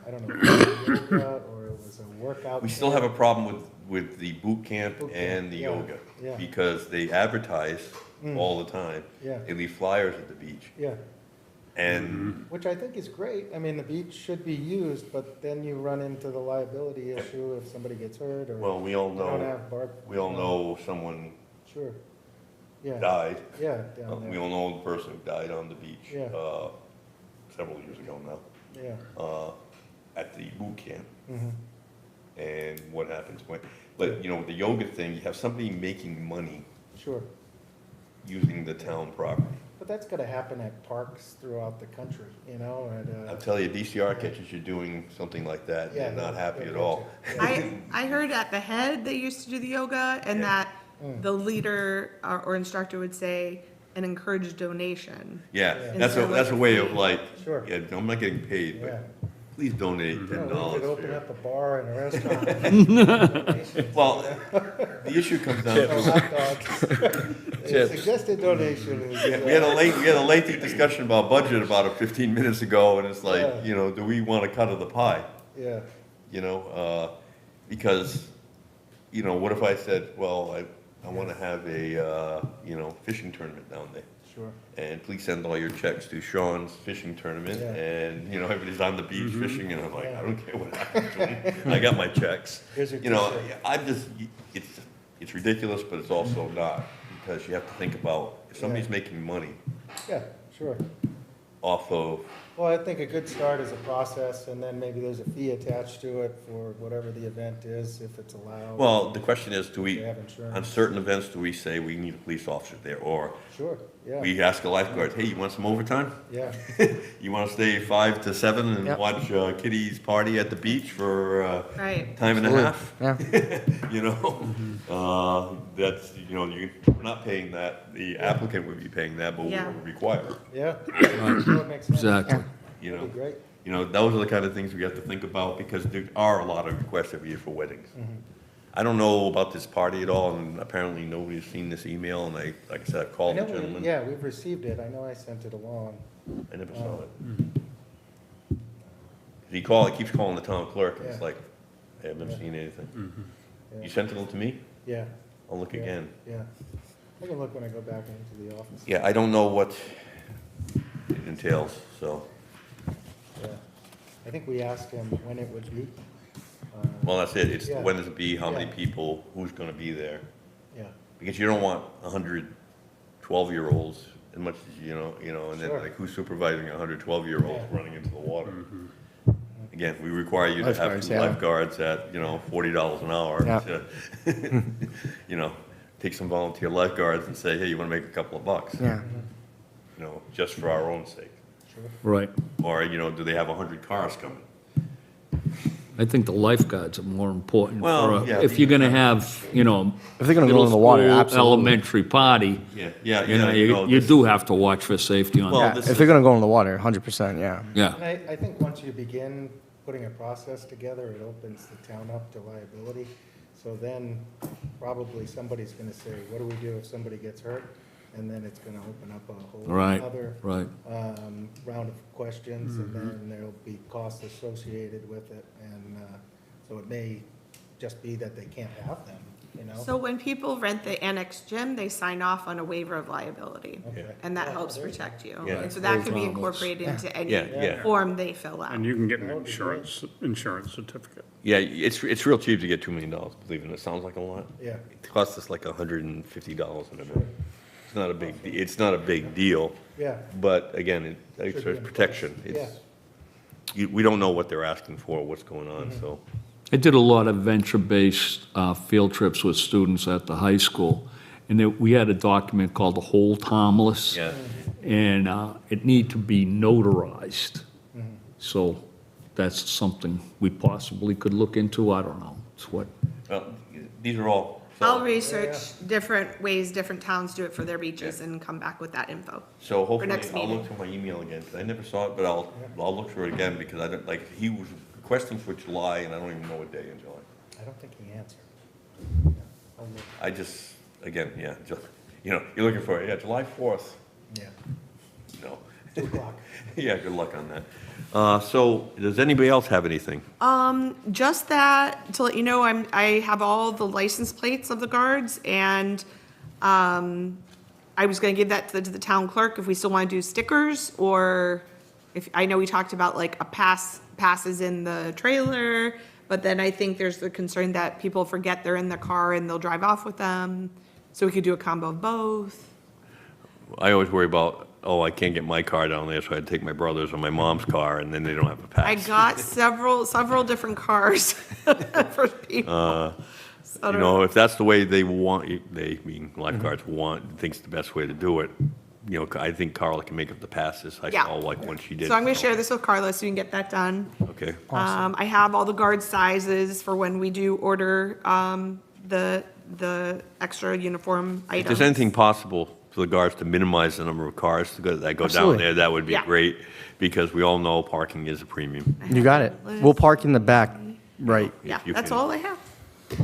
I don't know, if it was yoga or it was a workout. We still have a camp. problem with the boot camp Boot camp, and the yeah, yoga, yeah. because they advertise all the time. Yeah. They leave flyers at the beach, Yeah, and, which I think is great. I mean, the beach should be used, but then you run into the liability issue if somebody gets hurt or. well, we all you don't know, have we all know someone Sure, yeah, died. yeah, down We there, all know the person who died on the beach, Yeah. several years ago now, yeah. at the boot camp. Mhm. And what happens when, but, with the yoga thing, you have somebody making money Sure, using the town property. but that's gotta happen at parks throughout the country, and, I'll tell you, DCR catches you doing something like that, Yeah, they're not happy they'll at all. catch I heard at the head they used to do the yoga, and Yeah. that the leader or instructor would say and encourage donation. Yeah, Yeah. that's a way of like, Sure. yeah, I'm not getting paid, yeah. but please donate Yeah, $10 we could for open your. up a bar and a restaurant. Well, the issue comes down For to, hot dogs. Chips. Suggested donation is. we had a lengthy discussion about budget about 15 minutes ago, and it's like, Yeah. do we want a cut of the pie? Yeah, Because, what if I said, well, I want to have a, fishing tournament down there. Sure. and please send all your checks to Sean's fishing tournament, Yeah. and, you know, everybody's on the beach fishing, and I'm like, I don't care what happens to them, I got my checks. Here's your You know, t-shirt. I'm just, it's ridiculous, but it's also not, because you have to think about, if somebody's Yeah. making money Yeah, sure. off of, Well, I think a good start is a process, and then maybe there's a fee attached to it for whatever the event is, if it's allowed. well, the question is, do we, They have insurance. on certain events, do we say we need a police officer there, or Sure, yeah, we ask a lifeguard, hey, you want some overtime? yeah, You wanna stay 5 to 7 and Yep. watch Kitty's party at the beach for Right. time and a half? Yeah. You know, that's, you know, we're not paying that, the applicant would be paying that, but Yeah. we're required, yeah. Sure, it makes sense. Exactly. you That'd know? be great. You know, those are the kind of things we have to think about, because there are a lot of requests every year for weddings. I don't know about this party at all, and apparently nobody's seen this email, and like I said, I've I called the know, gentleman. yeah, we've received it, I know I sent it along. I never saw it. He keeps calling the town clerk, and it's Yeah. like, I haven't Yeah. seen anything. Yeah. You sent it to me? Yeah. I'll look Yeah, again. Yeah. I can look when I go back into the office. Yeah, I don't know what it entails, so, Yeah. I think we asked him when it would be. well, that's it, it's Yeah. when does it be, how many Yeah. people, who's gonna be there? Yeah, Because you don't want 100 12-year-olds, as much as, you know, and then Sure. like, who's supervising 100 12-year-olds Yeah. running into the water? Again, we require you to have Lifeguards, two yeah. lifeguards at, $40 an hour. Yeah. to, You know, take some volunteer lifeguards and say, hey, you wanna make a couple of bucks? Yeah. You know, just for our own sake. sure. Right. Or, do they have 100 cars coming? I think the lifeguards are more important. Well, for yeah, if you're gonna have, If they're gonna go middle in the water, school, absolutely. elementary party, Yeah, you do have to watch for safety on Well, that. Yeah, this if they're gonna go in the water, 100%, yeah. Yeah, And I think once you begin putting a process together, it opens the town up to liability. So then probably somebody's gonna say, what do we do if somebody gets hurt? And then it's gonna open up a whole right, other right. round of questions, and then there'll be costs associated with it. And so it may just be that they can't have them, you know? So when people rent the annex gym, they sign off on a waiver of liability, Okay. and that Yeah, helps there you go. protect you. Yeah. And so that can be Those are- incorporated into any Yeah. form they fill out. And you can get an That would be insurance certificate. Yeah, it's real cheap to get $2 million, believe it, it sounds like a lot. Yeah. It costs us like $150 an event. It's not a big deal, Yeah, but again, it's Should be in protection. place. We don't know what they're asking for, what's going on, so. I did a lot of venture-based field trips with students at the high school, and we had a document called the Hold Harmless. Yeah. And it need to be notarized. So that's something we possibly could look into, I don't know. It's what, Well, these are all. I'll research different ways different towns do it for their beaches and come back with that info. So hopefully, next I'll meeting. look through my email again, because I never saw it, but I'll look through it again, because I don't, like, he was requesting for July, and I don't even know what day in July. I don't think he answered. Yeah, I'll look. I just, again, yeah, you're looking for, July 4th, Yeah, no. 2 o'clock. Yeah, good luck on that. So, does anybody else have anything? Just that, to let you know, I have all the license plates of the guards, and, I was gonna give that to the town clerk if we still wanna do stickers, or if, I know we talked about like passes in the trailer, but then I think there's the concern that people forget they're in the car and they'll drive off with them, so we could do a combo of both. I always worry about, I can't get my car down there, so I had to take my brother's or my mom's car, and then they don't have a pass. I got several different cars for people. So If that's the way they want, mean lifeguards thinks the best way to do it, I think Carla can make up the passes. I Yeah. saw like when she did. So I'm gonna share this with Carla so you can get that done. Okay. I have all the guard sizes for when we do order, the extra uniform If items. there's anything possible for the guards to minimize the number of cars that go down Absolutely. there, that would be Yeah. great, because we all know parking is a premium. You got it. We'll park in the back, right. Yeah, you that's can- all I have.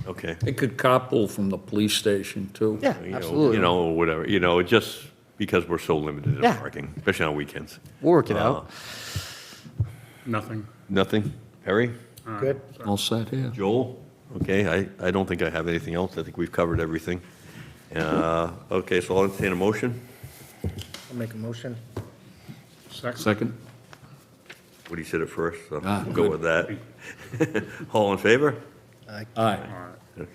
Okay. they could carpool from the police station too. Yeah, You know, absolutely. or whatever, just because we're so limited in Yeah. parking, especially on weekends. We'll work it out. Nothing. Nothing? Harry? Good. All set here. Joel? Okay, I don't think I have anything else. I think we've covered everything. Okay, so I'll entertain a motion. I'll make a motion. Second? Second? Woody said it first, so Ah, we'll go with that. All in favor? Aye. Aye. All right.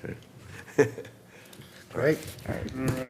Okay. Great. All right.